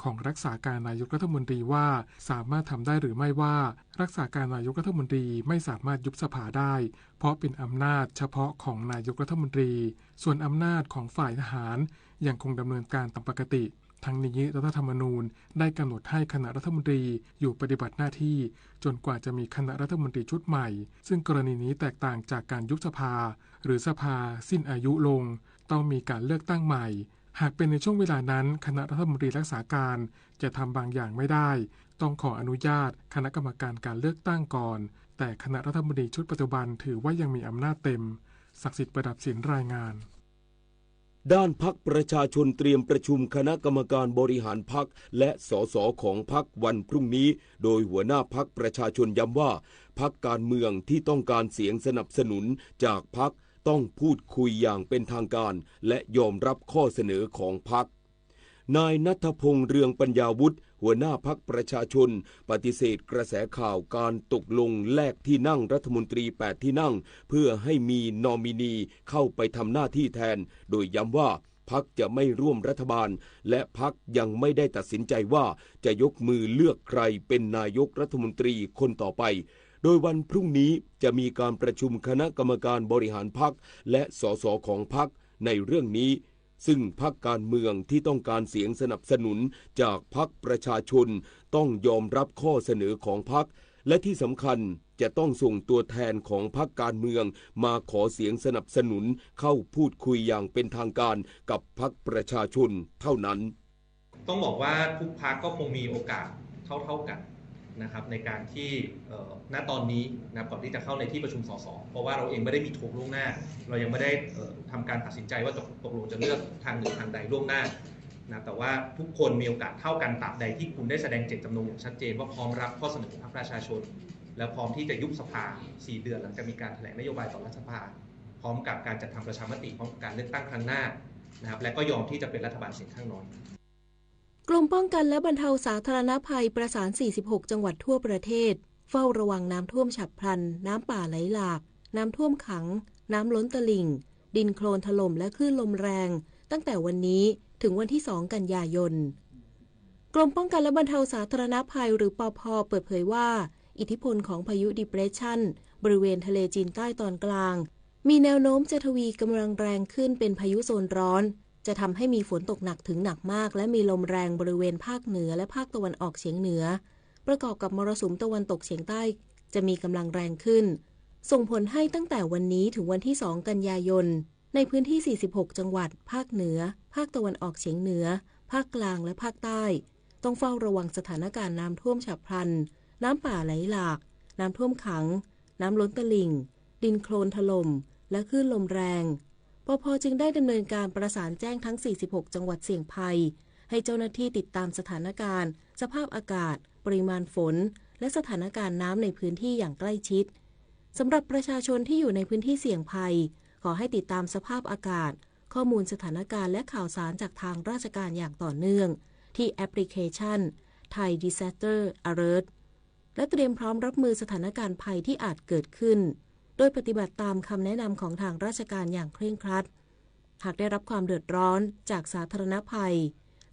ของรักษาการนายกรัฐมนตรีว่าสามารถทำได้หรือไม่ว่ารักษาการนายกรัฐมนตรีไม่สามารถยุบสภาได้เพราะเป็นอำนาจเฉพาะของนายกรัฐมนตรีส่วนอำนาจของฝ่ายทหารยังคงดำเนินการตามปกติทั้งนี้รัฐธรรมนูญได้กำหนดให้คณะรัฐมนตรีอยู่ปฏิบัติหน้าที่จนกว่าจะมีคณะรัฐมนตรีชุดใหม่ซึ่งกรณีนี้แตกต่างจากการยุบสภาหรือสภาสิ้นอายุลงต้องมีการเลือกตั้งใหม่หากเป็นในช่วงเวลานั้นคณะรัฐมนตรีรักษาการจะทำบางอย่างไม่ได้ต้องขออนุญาตคณะกรรมการการเลือกตั้งก่อนแต่คณะรัฐมนตรีชุดปัจจุบันถือว่ายังมีอำนาจเต็มศักดิ์สิทธิ์ประดับศิลป์รายงานด้านพรรคประชาชนเตรียมประชุมคณะกรรมการบริหารพรรคและสสของพรรควันพรุ่งนี้โดยหัวหน้าพรรคประชาชนย้ำว่าพรรคการเมืองที่ต้องการเสียงสนับสนุนจากพรรคต้องพูดคุยอย่างเป็นทางการและยอมรับข้อเสนอของพรรคนายณัฐพงษ์เรืองปัญญาวุฒิหัวหน้าพรรคประชาชนปฏิเสธกระแสข่าวการตกลงแลกที่นั่งรัฐมนตรี8ที่นั่งเพื่อให้มีนอมินีเข้าไปทำหน้าที่แทนโดยย้ำว่าพรรคจะไม่ร่วมรัฐบาลและพรรคยังไม่ได้ตัดสินใจว่าจะยกมือเลือกใครเป็นนายกรัฐมนตรีคนต่อไปโดยวันพรุ่งนี้จะมีการประชุมคณะกรรมการบริหารพรรคและสสของพรรคในเรื่องนี้ซึ่งพรรคการเมืองที่ต้องการเสียงสนับสนุนจากพรรคประชาชนต้องยอมรับข้อเสนอของพรรคและที่สำคัญจะต้องส่งตัวแทนของพรรคการเมืองมาขอเสียงสนับสนุนเข้าพูดคุยอย่างเป็นทางการกับพรรคประชาชนเท่านั้นต้องบอกว่าทุกพรรคก็คงมีโอกาสเท่ากันนะครับในการที่ณตอนนี้นะก่อนที่จะเข้าในที่ประชุมสสเพราะว่าเราเองไม่ได้มีถูกล่วงหน้าเรายังไม่ได้ทำการตัดสินใจว่าตกลงจะเลือกทางหนึ่งทางใดล่วงหน้านะแต่ว่าทุกคนมีโอกาสเท่ากันตราบใดที่คุณได้แสดงเจตจำนงอย่างชัดเจนว่าพร้อมรับข้อเสนอของพรรคประชาชนและพร้อมที่จะยุบสภา4 เดือนหลังจากมีการแถลงนโยบายต่อรัฐสภาพร้อมกับการจัดทำประชามติพร้อมกับการเลือกตั้งครั้งหน้านะครับและก็ยอมที่จะเป็นรัฐบาลเสียงข้างน้อยกรมป้องกันและบรรเทาสาธารณภัยประสาน46จังหวัดทั่วประเทศเฝ้าระวังน้ำท่วมฉับพลันน้ำป่าไหลหลากน้ำท่วมขังน้ำล้นตลิ่งดินโคลนถล่มและคลื่นลมแรงตั้งแต่วันนี้ถึงวันที่2 กันยายนกรมป้องกันและบรรเทาสาธารณภัยหรือปภ.เปิดเผยว่าอิทธิพลของพายุ Depression บริเวณทะเลจีนใต้ตอนกลางมีแนวโน้มจะทวีกำลังแรงขึ้นเป็นพายุโซนร้อนจะทำให้มีฝนตกหนักถึงหนักมากและมีลมแรงบริเวณภาคเหนือและภาคตะวันออกเฉียงเหนือประกอบกับมรสุมตะวันตกเฉียงใต้จะมีกำลังแรงขึ้นส่งผลให้ตั้งแต่วันนี้ถึงวันที่2 กันยายนในพื้นที่46จังหวัดภาคเหนือภาคตะวันออกเฉียงเหนือภาคกลางและภาคใต้ต้องเฝ้าระวังสถานการณ์น้ำท่วมฉับพลันน้ำป่าไหลหลากน้ำท่วมขังน้ำล้นตลิ่งดินโคลนถล่มและคลื่นลมแรงปภ.จึงได้ดำเนินการประสานแจ้งทั้ง46จังหวัดเสี่ยงภัยให้เจ้าหน้าที่ติดตามสถานการณ์สภาพอากาศปริมาณฝนและสถานการณ์น้ำในพื้นที่อย่างใกล้ชิดสำหรับประชาชนที่อยู่ในพื้นที่เสี่ยงภัยขอให้ติดตามสภาพอากาศข้อมูลสถานการณ์และข่าวสารจากทางราชการอย่างต่อเนื่องที่แอปพลิเคชัน Thai Disaster Alert และเตรียมพร้อมรับมือสถานการณ์ภัยที่อาจเกิดขึ้นโดยปฏิบัติตามคำแนะนำของทางราชการอย่างเคร่งครัดหากได้รับความเดือดร้อนจากสาธารณภัย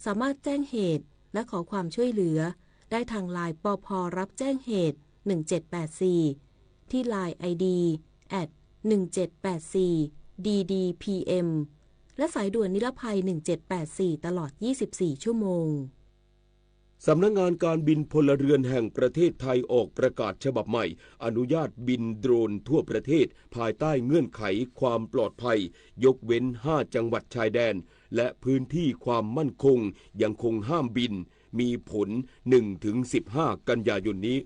สามารถแจ้งเหตุและขอความช่วยเหลือได้ทางไลน์ปภ.รับแจ้งเหตุ1784ที่ LINE ID @1784ddpm และสายด่วนนิรภัย1784ตลอด24ชั่วโมงสำนักงานการบินพลเรือนแห่งประเทศไทยออกประกาศฉบับใหม่อนุญาตบินโดรนทั่วประเทศภายใต้เงื่อนไขความปลอดภัยยกเว้น5จังหวัดชายแดนและพื้นที่ความมั่นคงยังคงห้ามบินมีผล 1-15 กันยายนนี้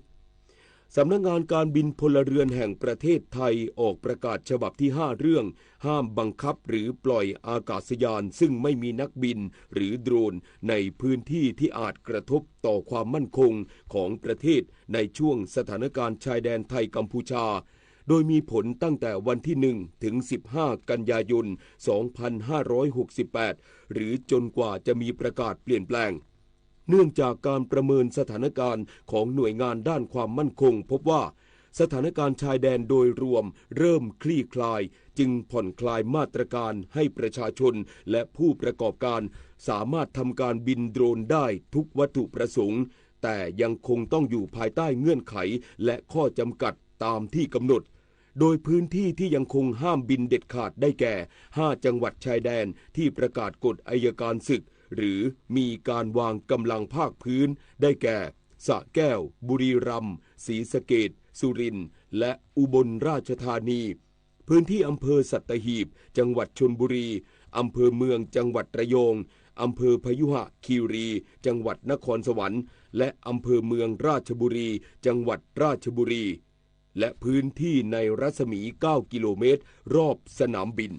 สำนักงานการบินพลเรือนแห่งประเทศไทยออกประกาศฉบับที่5เรื่องห้ามบังคับหรือปล่อยอากาศยานซึ่งไม่มีนักบินหรือโดรนในพื้นที่ที่อาจกระทบต่อความมั่นคงของประเทศในช่วงสถานการณ์ชายแดนไทยกัมพูชาโดยมีผลตั้งแต่วันที่1ถึง15กันยายน2568หรือจนกว่าจะมีประกาศเปลี่ยนแปลงเนื่องจากการประเมินสถานการณ์ของหน่วยงานด้านความมั่นคงพบว่าสถานการณ์ชายแดนโดยรวมเริ่มคลี่คลายจึงผ่อนคลายมาตรการให้ประชาชนและผู้ประกอบการสามารถทำการบินโดรนได้ทุกวัตถุประสงค์แต่ยังคงต้องอยู่ภายใต้เงื่อนไขและข้อจำกัดตามที่กำหนดโดยพื้นที่ที่ยังคงห้ามบินเด็ดขาดได้แก่5จังหวัดชายแดนที่ประกาศกฎอัยการศึกหรือมีการวางกำลังภาคพื้นได้แก่สระแก้วบุรีรัมย์ศรีสะเกษสุรินทร์และอุบลราชธานีพื้นที่อำเภอสัตหีบจังหวัดชลบุรีอำเภอเมืองจังหวัดระยองอำเภอพยุหคีรีจังหวัดนครสวรรค์และอำเภอเมืองราชบุรีจังหวัดราชบุรีและพื้นที่ในรัศมี9กิโลเมตรรอบสนามบิน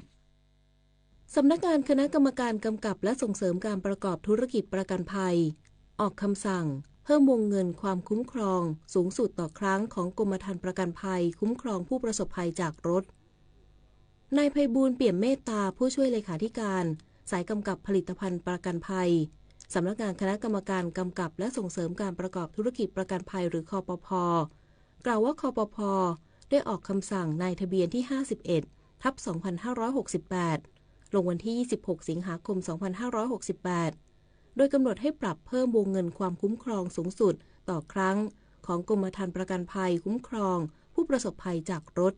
สำนักงานคณะกรรมการกำกับและส่งเสริมการประกอบธุรกิจประกันภัยออกคำสั่งเพิ่มวงเงินความคุ้มครองสูงสุดต่อครั้งของกรมธรรม์ประกันภัยคุ้มครองผู้ประสบภัยจากรถนายไพบูลย์ เปี่ยมเมตตาผู้ช่วยเลขาธิการสายกำกับผลิตภัณฑ์ประกันภัยสำนักงานคณะกรรมการกำกับและส่งเสริมการประกอบธุรกิจประกันภัยหรือคปภ.กล่าวว่าคปภ.ได้ออกคำสั่งนายทะเบียนที่51/2568ลงวันที่26สิงหาคม2568โดยกำหนดให้ปรับเพิ่มวงเงินความคุ้มครองสูงสุดต่อครั้งของกรมธรรม์ประกันภัยคุ้มครองผู้ประสบภัยจากรถ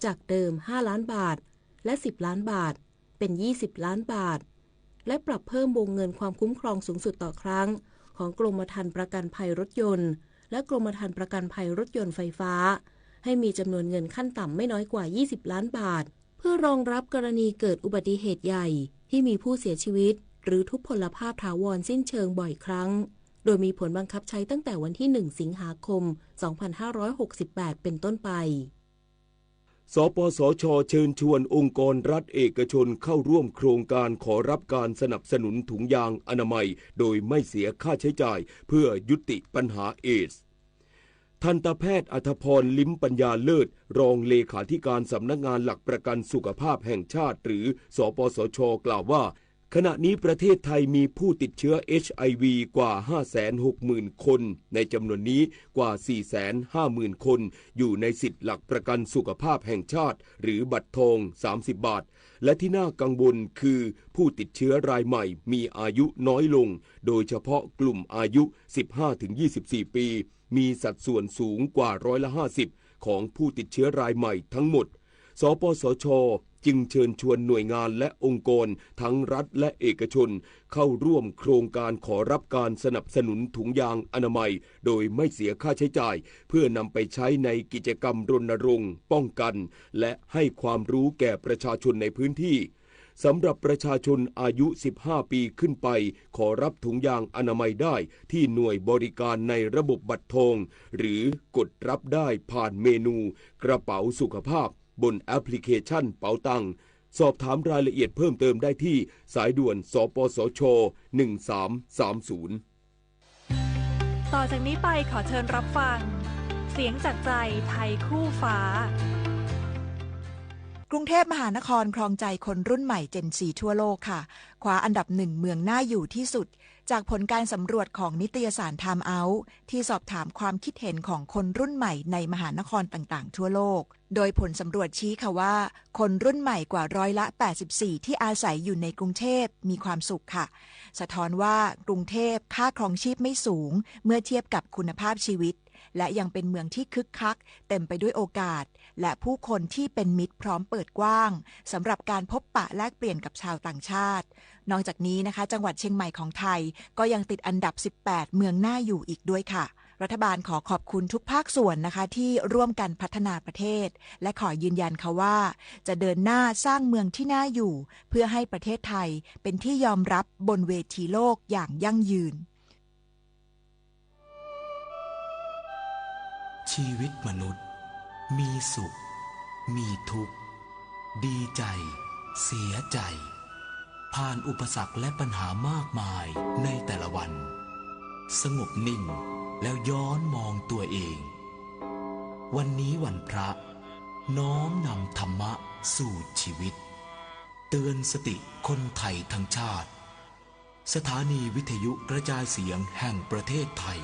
จากเดิม5ล้านบาทและ10ล้านบาทเป็น20ล้านบาทและปรับเพิ่มวงเงินความคุ้มครองสูงสุดต่อครั้งของกรมธรรม์ประกันภัยรถยนต์และกรมธรรม์ประกันภัยรถยนต์ไฟฟ้าให้มีจำนวนเงินขั้นต่ำไม่น้อยกว่า20ล้านบาทเพื่อรองรับกรณีเกิดอุบัติเหตุใหญ่ที่มีผู้เสียชีวิตหรือทุพพลภาพถาวรสิ้นเชิงบ่อยครั้งโดยมีผลบังคับใช้ตั้งแต่วันที่1สิงหาคม2568เป็นต้นไปสปสช.เชิญชวนองค์กรรัฐเอกชนเข้าร่วมโครงการขอรับการสนับสนุนถุงยางอนามัยโดยไม่เสียค่าใช้จ่ายเพื่อยุติปัญหาเอดส์ทันตแพทย์อัธพร ลิ้มปัญญาเลิศรองเลขาธิการสำนักงานหลักประกันสุขภาพแห่งชาติหรือสปสช.กล่าวว่าขณะนี้ประเทศไทยมีผู้ติดเชื้อ HIV กว่า 560,000 คนในจำนวนนี้กว่า 450,000 คนอยู่ในสิทธิหลักประกันสุขภาพแห่งชาติหรือบัตรทอง30 บาทและที่น่ากังวลคือผู้ติดเชื้อรายใหม่มีอายุน้อยลงโดยเฉพาะกลุ่มอายุ 15-24 ปีมีสัดส่วนสูงกว่า50%ของผู้ติดเชื้อรายใหม่ทั้งหมดสปสช.จึงเชิญชวนหน่วยงานและองค์กรทั้งรัฐและเอกชนเข้าร่วมโครงการขอรับการสนับสนุนถุงยางอนามัยโดยไม่เสียค่าใช้จ่ายเพื่อนำไปใช้ในกิจกรรมรณรงค์ป้องกันและให้ความรู้แก่ประชาชนในพื้นที่สำหรับประชาชนอายุ15ปีขึ้นไปขอรับถุงยางอนามัยได้ที่หน่วยบริการในระบบบัตรทองหรือกดรับได้ผ่านเมนูกระเป๋าสุขภาพบนแอปพลิเคชันเป๋าตังสอบถามรายละเอียดเพิ่มเติมได้ที่สายด่วนสปสช1330ต่อจากนี้ไปขอเชิญรับฟังเสียงจากใจไทยคู่ฟ้ากรุงเทพมหานครครองใจคนรุ่นใหม่เจนซีทั่วโลกค่ะคว้าอันดับ1เมืองน่าอยู่ที่สุดจากผลการสำรวจของนิตยสาร Time Out ที่สอบถามความคิดเห็นของคนรุ่นใหม่ในมหานครต่างๆทั่วโลกโดยผลสำรวจชี้ค่ะว่าคนรุ่นใหม่กว่า84%ที่อาศัยอยู่ในกรุงเทพมีความสุขค่ะสะท้อนว่ากรุงเทพค่าครองชีพไม่สูงเมื่อเทียบกับคุณภาพชีวิตและยังเป็นเมืองที่คึกคักเต็มไปด้วยโอกาสและผู้คนที่เป็นมิตรพร้อมเปิดกว้างสำหรับการพบปะแลกเปลี่ยนกับชาวต่างชาตินอกจากนี้นะคะจังหวัดเชียงใหม่ของไทยก็ยังติดอันดับ18เมืองน่าอยู่อีกด้วยค่ะรัฐบาลขอขอบคุณทุกภาคส่วนนะคะที่ร่วมกันพัฒนาประเทศและขอยืนยันค่ะว่าจะเดินหน้าสร้างเมืองที่น่าอยู่เพื่อให้ประเทศไทยเป็นที่ยอมรับบนเวทีโลกอย่างยั่งยืน ชีวิตมนุษย์มีสุขมีทุกข์ดีใจเสียใจผ่านอุปสรรคและปัญหามากมายในแต่ละวันสงบนิ่งแล้วย้อนมองตัวเองวันนี้วันพระน้อมนำธรรมะสู่ชีวิตเตือนสติคนไทยทั้งชาติสถานีวิทยุกระจายเสียงแห่งประเทศไทย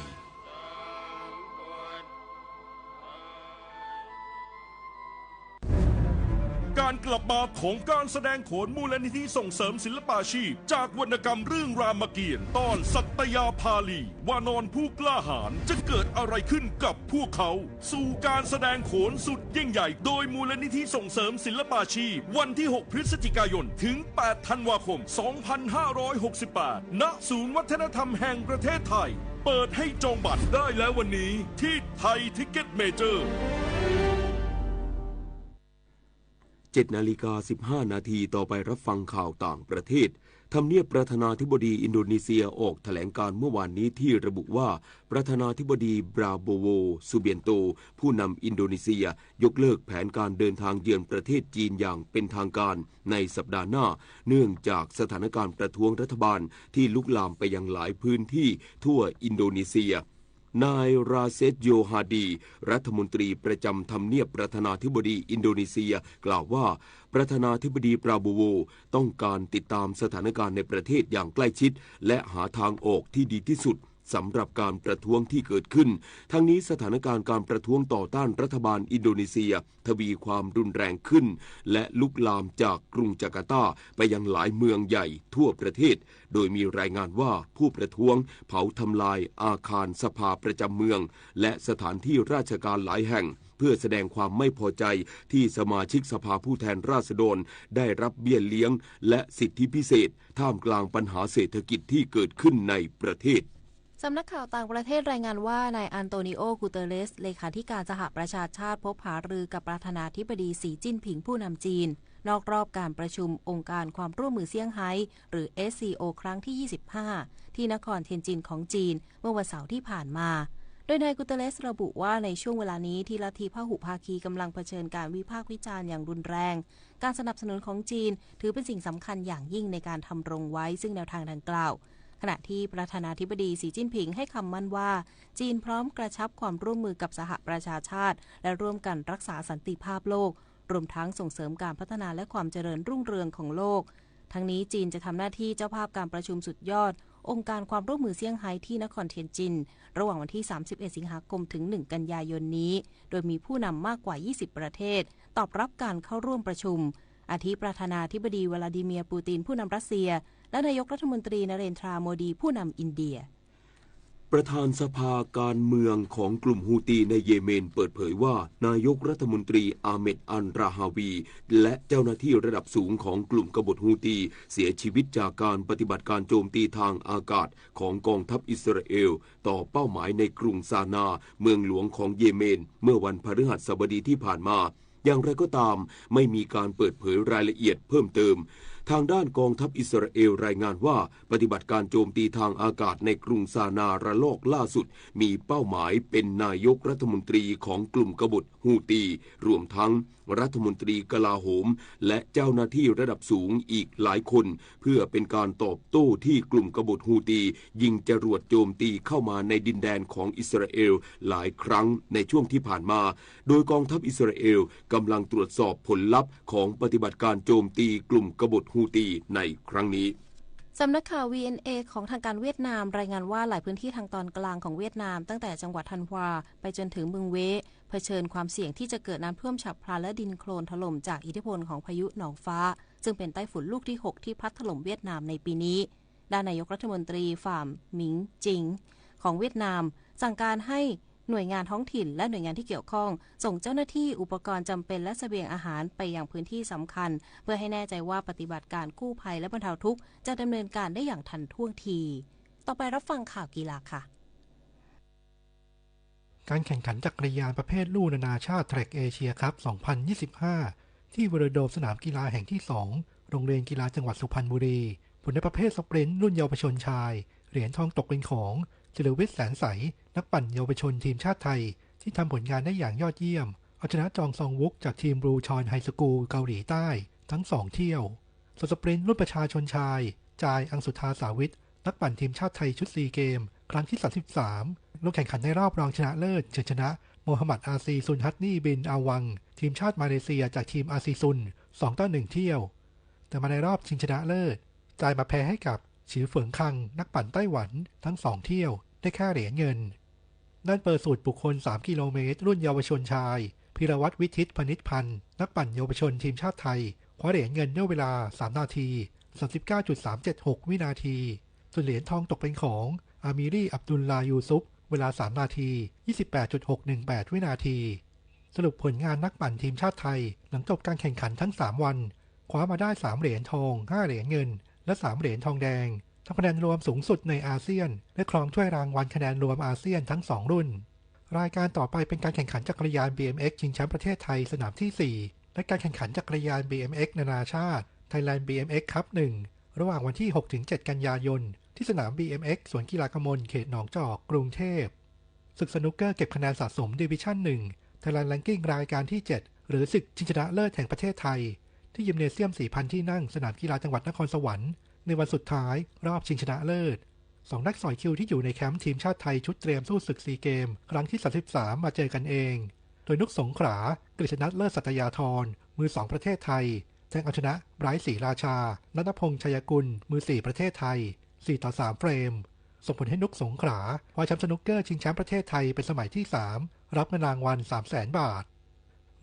การกลับมาของการแสดงโขนมูลนิธิส่งเสริมศิลปาชีพจากวรรณกรรมเรื่องรามเกียรติ์ตอนสัตยาภาลีวานอนผู้กล้าหาญจะเกิดอะไรขึ้นกับพวกเขาสู่การแสดงโขนสุดยิ่งใหญ่โดยมูลนิธิส่งเสริมศิลปาชีพวันที่ 6 พฤศจิกายนถึง 8 ธันวาคม 2568 ณ ศูนย์วัฒนธรรมแห่งประเทศไทยเปิดให้จองบัตรได้แล้ววันนี้ที่ไทยทิกเก็ตเมเจอร์7:15 นาทีต่อไปรับฟังข่าวต่างประเทศทำเนียบประธานาธิบดีอินโดนีเซียออกแถลงการเมื่อวานนี้ที่ระบุว่าประธานาธิบดีบราโบโวซูเบียนโตผู้นำอินโดนีเซียยกเลิกแผนการเดินทางเยือนประเทศจีนอย่างเป็นทางการในสัปดาห์หน้าเนื่องจากสถานการณ์ประท้วงรัฐบาลที่ลุกลามไปยังหลายพื้นที่ทั่วอินโดนีเซียนายราเซตโยฮาดีรัฐมนตรีประจำทำเนียบประธานาธิบดีอินโดนีเซียกล่าวว่าประธานาธิบดีปราโบโวต้องการติดตามสถานการณ์ในประเทศอย่างใกล้ชิดและหาทางออกที่ดีที่สุดสำหรับการประท้วงที่เกิดขึ้นทั้งนี้สถานการณ์การประท้วงต่อต้านรัฐบาลอินโดนีเซียทวีความรุนแรงขึ้นและลุกลามจากกรุงจาการ์ตาไปยังหลายเมืองใหญ่ทั่วประเทศโดยมีรายงานว่าผู้ประท้วงเผาทำลายอาคารสภาประจำเมืองและสถานที่ราชการหลายแห่งเพื่อแสดงความไม่พอใจที่สมาชิกสภาผู้แทนราษฎรได้รับเบี้ยเลี้ยงและสิทธิพิเศษท่ามกลางปัญหาเศรษฐกิจที่เกิดขึ้นในประเทศสำนักข่าวต่างประเทศรายงานว่านายอันโตนิโอ กูเตเรสเลขาธิการสหประชาชาติพบหารือกับประธานาธิบดีสีจิ้นผิงผู้นำจีนนอกรอบการประชุมองค์การความร่วมมือเซี่ยงไฮ้หรือ SCO ครั้งที่ 25 ที่นครเทียนจินของจีนเมื่อวันเสาร์ที่ผ่านมาโดยนายกูเตเรสระบุว่าในช่วงเวลานี้ที่ลัทธิพหุภาคีกำลังเผชิญการวิพากษ์วิจารณ์อย่างรุนแรงการสนับสนุนของจีนถือเป็นสิ่งสำคัญอย่างยิ่งในการทำรงไว้ซึ่งแนวทางดังกล่าวขณะที่ประธานาธิบดีสีจิ้นผิงให้คำมั่นว่าจีนพร้อมกระชับความร่วมมือกับสหประชาชาติและร่วมกันรักษาสันติภาพโลกรวมทั้งส่งเสริมการพัฒนาและความเจริญรุ่งเรืองของโลกทั้งนี้จีนจะทำหน้าที่เจ้าภาพการประชุมสุดยอดองค์การความร่วมมือเซี่ยงไฮ้ที่นครเทียนจินระหว่างวันที่ 31 สิงหาคมถึง 1 กันยายนนี้โดยมีผู้นำมากกว่า 20 ประเทศตอบรับการเข้าร่วมประชุมอาทิประธานาธิบดีวลาดิเมียร์ปูตินผู้นำรัสเซียและนายกรัฐมนตรีนเรนทราโมดีผู้นำอินเดียประธานสภาการเมืองของกลุ่มฮูตีในเยเมนเปิดเผยว่านายกรัฐมนตรีอาเมดอันราฮาวีและเจ้าหน้าที่ระดับสูงของกลุ่มกบฏฮูตีเสียชีวิตจากการปฏิบัติการโจมตีทางอากาศของกองทัพอิสราเอลต่อเป้าหมายในกรุงซานาเมืองหลวงของเยเมนเมื่อวันพฤหัสบดีที่ผ่านมาอย่างไรก็ตามไม่มีการเปิดเผยรายละเอียดเพิ่มเติมทางด้านกองทัพอิสราเอลรายงานว่าปฏิบัติการโจมตีทางอากาศในกรุงซานาระลอกล่าสุดมีเป้าหมายเป็นนายกรัฐมนตรีของกลุ่มกบฏฮูตีรวมทั้งรัฐมนตรีกลาโหมและเจ้าหน้าที่ระดับสูงอีกหลายคนเพื่อเป็นการตอบโต้ที่กลุ่มกบฏฮูตียิงจรวดโจมตีเข้ามาในดินแดนของอิสราเอลหลายครั้งในช่วงที่ผ่านมาโดยกองทัพอิสราเอลกำลังตรวจสอบผลลัพธ์ของปฏิบัติการโจมตีกลุ่มกบฏฮูตีในครั้งนี้สำนักข่าว VNA ของทางการเวียดนามรายงานว่าหลายพื้นที่ทางตอนกลางของเวียดนามตั้งแต่จังหวัดทันฮวาไปจนถึงเมืองเวเผชิญความเสี่ยงที่จะเกิดน้ำท่วมฉับพลันและดินโคลนถล่มจากอิทธิพลของพายุหนองฟ้าซึ่งเป็นไต้ฝุ่นลูกที่ 6 ที่พัดถล่มเวียดนามในปีนี้ด้านนายกรัฐมนตรีฝ่ามหมิงจิงของเวียดนามสั่งการให้หน่วยงานท้องถิ่นและหน่วยงานที่เกี่ยวข้องส่งเจ้าหน้าที่อุปกรณ์จำเป็นและเสบียงอาหารไปยังพื้นที่สำคัญเพื่อให้แน่ใจว่าปฏิบัติการกู้ภัยและบรรเทาทุกข์จะดำเนินการได้อย่างทันท่วงทีต่อไปรับฟังข่าวกีฬาค่ะการแข่งขันจักรยานประเภทลู่นานาชาติแทร็กเอเชียคัพ 2025 ที่เวโรโดมสนามกีฬาแห่งที่ 2 โรงเรียนกีฬาจังหวัดสุพรรณบุรีผลในประเภทสปรินต์รุ่นเยาวชนชายเหรียญทองตกเป็นของเจริญวิทย์แสนใสนักปั่นเยาวชนทีมชาติไทย ที่ทำผลงานได้อย่างยอดเยี่ยมเอาชนะจองซองวุกจากทีมบลูชอนไฮสคูลเกาหลีใต้ทั้ง2เที่ยวส่วนสปรินต์รุ่นประชาชนชายจายอังสุธาสาวิทนักปั่นทีมชาติไทยชุดซีเกมครั้งที่33ลงแข่งขันในรอบรองชนะเลิศเฉินชนะโมฮัมหมัดอาซีซุนฮัตนี่บินอาวังทีมชาติมาเลเซียจากทีมอาซีซุน2-1 เที่ยวแต่มาในรอบชิงชนะเลิศจายมาแพ้ให้กับฉิวเฟิงคังนักปั่นไต้หวันทั้ง2เที่ยวได้แค่เหรียญเงินด้านเปิดสูตรบุคคล3กิโลเมตรรุ่นเยาวชนชายพิรวัตรวิทิตพนิชพันธ์นักปั่นเยาวชนทีมชาติไทยคว้าเหรียญเงินด้วยเวลา3นาที 39.376 วินาทีส่วนเหรียญทองตกเป็นของอามิรีอับดุลลายูซุฟเวลา3นาที 28.618 วินาทีสรุปผลงานนักปั่นทีมชาติไทยหลังจบการแข่งขันทั้ง3วันคว้ามาได้3เหรียญทอง5เหรียญเงินและ3เหรียญทองแดงทำคะแนนรวมสูงสุดในอาเซียนและครองถ้วยรางวัลคะแนนรวมอาเซียนทั้ง2รุ่นรายการต่อไปเป็นการแข่งขันจักรยาน BMX ชิงแชมป์ประเทศไทยสนามที่4และการแข่งขันจักรยาน BMX นานาชาติ Thailand BMX Cup 1ระหว่างวันที่ 6-7 กันยายนที่สนาม BMX สวนกีฬากมลเขตหนองจอกกรุงเทพศึกสนุกเกอร์เก็บคะแนนสะสมดิวิชั่น1 Thailand Ranking รายการที่7หรือศึกชิงชนะเลิศแห่งประเทศไทยที่ยิมเนเซียม 4,000 ที่นั่งสนามกีฬาจังหวัดนครสวรรค์ในวันสุดท้ายรอบชิงชนะเลิศ2นักสอยคิวที่อยู่ในแคมป์ทีมชาติไทยชุดเตรียมสู้ศึกซีเกมครั้งที่33มาเจอกันเองโดยนุกสงขลากฤษณัทเลิศสัตยาธรมือ2ประเทศไทยแจ้งเอาชนะไบรท์ศรีราชาณัฐพงษ์ชัยกุลมือ4ประเทศไทย4-3 เฟรมส่งผลให้นุกสงขลาคว้าแชมป์สนุกเกอร์ชิงแชมป์ประเทศไทยเป็นสมัยที่3รับเงินรางวัล 300,000 บาท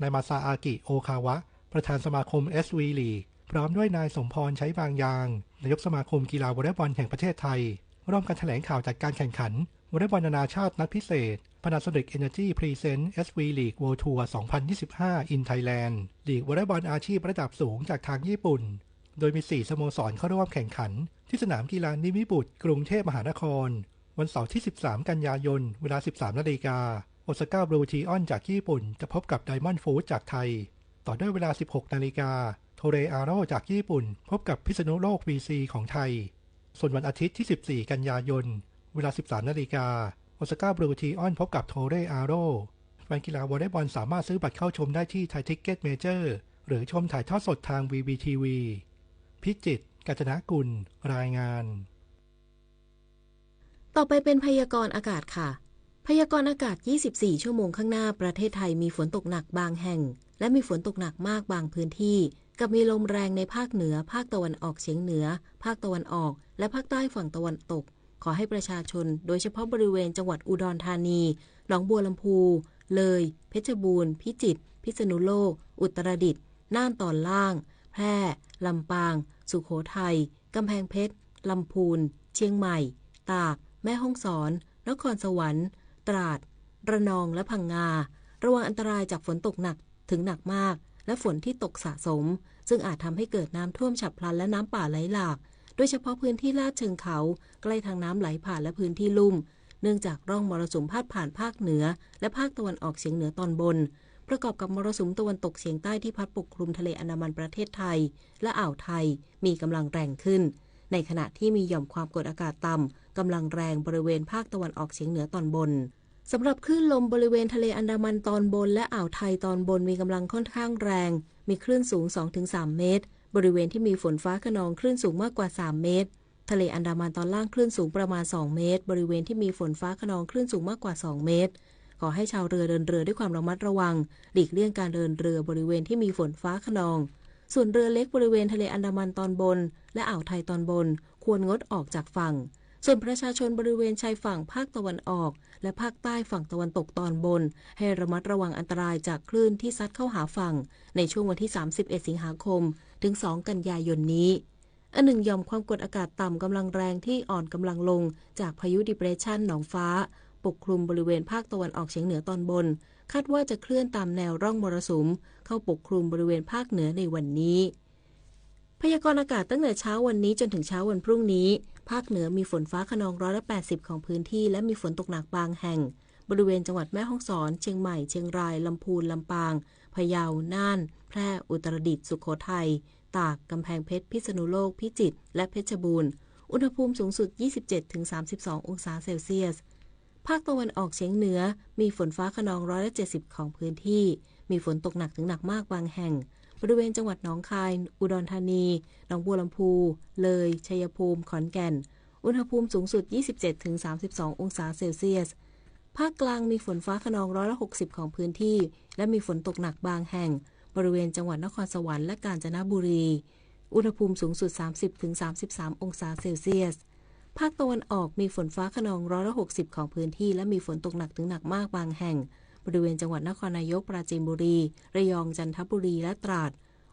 นายมาซาอากิโอคาวะประธานสมาคม SV League พร้อมด้วยนายสมพรใช้บางยางนายกสมาคมกีฬาวอลเลย์บอลแห่งประเทศไทยร่วมกันแถลงข่าวจัดการแข่งขันวอลเลย์บอลนานาชาตินัดพิเศษ Panasonic Energy Present SV League World Tour 2025 in Thailand ลีกวอลเลย์บอลอาชีพระดับสูงจากทางญี่ปุ่นโดยมี4สโมสรเข้าร่วมแข่งขันที่สนามกีฬานิมิบุตรกรุงเทพมหานครวันเสาร์ที่13กันยายนเวลา 13 นาฬิกาโอซาก้าบลูทีออนจากญี่ปุ่นจะพบกับไดมอนด์ฟู้ดจากไทยต่อด้วยเวลา 16 นาฬิกาโทเรอาโร่จากญี่ปุ่นพบกับพิษณุโลก VC ของไทยส่วนวันอาทิตย์ที่ 14 กันยายนเวลา 13 นาฬิกาโอซาก้าบลูทีออนพบกับโทเรอาโร่แฟนกีฬาวอลเลย์บอลสามารถซื้อบัตรเข้าชมได้ที่ไทยทิกเก็ตเมเจอร์หรือชมถ่ายทอดสดทาง VBTV พิจิตร กาญจนกุลรายงานต่อไปเป็นพยากรณ์อากาศค่ะพยากรณ์อากาศ 24 ชั่วโมงข้างหน้าประเทศไทยมีฝนตกหนักบางแห่งและมีฝนตกหนักมากบางพื้นที่กับมีลมแรงในภาคเหนือภาคตะวันออกเฉียงเหนือภาคตะวันออกและภาคใต้ฝั่งตะวันตกขอให้ประชาชนโดยเฉพาะบริเวณจังหวัดอุดรธานีหนองบัวลำพูเลยเพชรบูรณ์พิจิตรพิษณุโลกอุตรดิตถ์น่านตอนล่างแพร่ลำปางสุโขทัยกำแพงเพชรลำพูนเชียงใหม่ตากแม่ฮ่องสอนนครสวรรค์ตราดระนองและพังงาระวังอันตรายจากฝนตกหนักถึงหนักมากและฝนที่ตกสะสมซึ่งอาจทำให้เกิดน้ำท่วมฉับพลันและน้ำป่าไหลหลากโดยเฉพาะพื้นที่ลาดเชิงเขาใกล้ทางน้ำไหลผ่านและพื้นที่ลุ่มเนื่องจากร่องมรสุมพาดผ่านภาคเหนือและภาคตะวันออกเฉียงเหนือตอนบนประกอบกับมรสุมตะวันตกเฉียงใต้ที่พัดปกคลุมทะเลอันดามันประเทศไทยและอ่าวไทยมีกำลังแรงขึ้นในขณะที่มีหย่อมความกดอากาศต่ำกำลังแรงบริเวณภาคตะวันออกเฉียงเหนือตอนบนสำหรับคลื่นลมบริเวณทะเลอันดามันตอนบนและอ่าวไทยตอนบนมีกำลังค่อนข้างแรงมีคลื่นสูง 2-3 เมตรบริเวณที่มีฝนฟ้าคะนองคลื่นสูงมากกว่า3เมตรทะเลอันดามันตอนล่างคลื่นสูงประมาณ2เมตรบริเวณที่มีฝนฟ้าคะนองคลื่นสูงมากกว่า2เมตรขอให้ชาวเรือเดินเรือด้วยความระมัดระวังหลีกเลี่ยงการเดินเรือบริเวณที่มีฝนฟ้าคะนองส่วนเรือเล็กบริเวณทะเลอันดามันตอนบนและอ่าวไทยตอนบนควรงดออกจากฝั่งส่วนประชาชนบริเวณชายฝั่งภาคตะวันออกและภาคใต้ฝั่งตะวันตกตอนบนให้ระมัดระวังอันตรายจากคลื่นที่ซัดเข้าหาฝั่งในช่วงวันที่31สิงหาคมถึง2กันยายนนี้อันหนึ่งหย่อมความกดอากาศต่ำกำลังแรงที่อ่อนกำลังลงจากพายุดิเพรสชันหนองฟ้าปกคลุมบริเวณภาคตะวันออกเฉียงเหนือตอนบนคาดว่าจะเคลื่อนตามแนวร่องมรสุมเข้าปกคลุมบริเวณภาคเหนือในวันนี้พยากรณ์อากาศตั้งแต่เช้าวันนี้จนถึงเช้าวันพรุ่งนี้ภาคเหนือมีฝนฟ้าคะนอง180ของพื้นที่และมีฝนตกหนักบางแห่งบริเวณจังหวัดแม่ฮ่องสอนเชียงใหม่เชียงรายลำพูนลำปางพะเยาน่านแพร่อุตรดิตถ์สุโขทัยตากกำแพงเพชรพิษณุโลกพิจิตรและเพชรบูรณ์อุณหภูมิสูงสุด 27-32 องศาเซลเซียส ภาคตะวันออกเฉียงเหนือมีฝนฟ้าคะนอง170ของพื้นที่มีฝนตกหนักถึงหนักมากบางแห่งบริเวณจังหวัดหนองคายอุดรธานีหนองบัวลำพูเลยชัยภูมิขอนแก่นอุณหภูมิสูงสุด 27-32 องศาเซลเซียสภาคกลางมีฝนฟ้าคะนอง160ของพื้นที่และมีฝนตกหนักบางแห่งบริเวณจังหวัดนครสวรรค์และกาญจนบุรีอุณหภูมิสูงสุด 30-33 องศาเซลเซียสภาคตะวันออกมีฝนฟ้าคะนอง160ของพื้นที่และมีฝนตกหนักถึงหนักมากบางแห่งบริเวณจังหวัดนครนายกปราจีนบุรีระยองจันทบุรีและตราด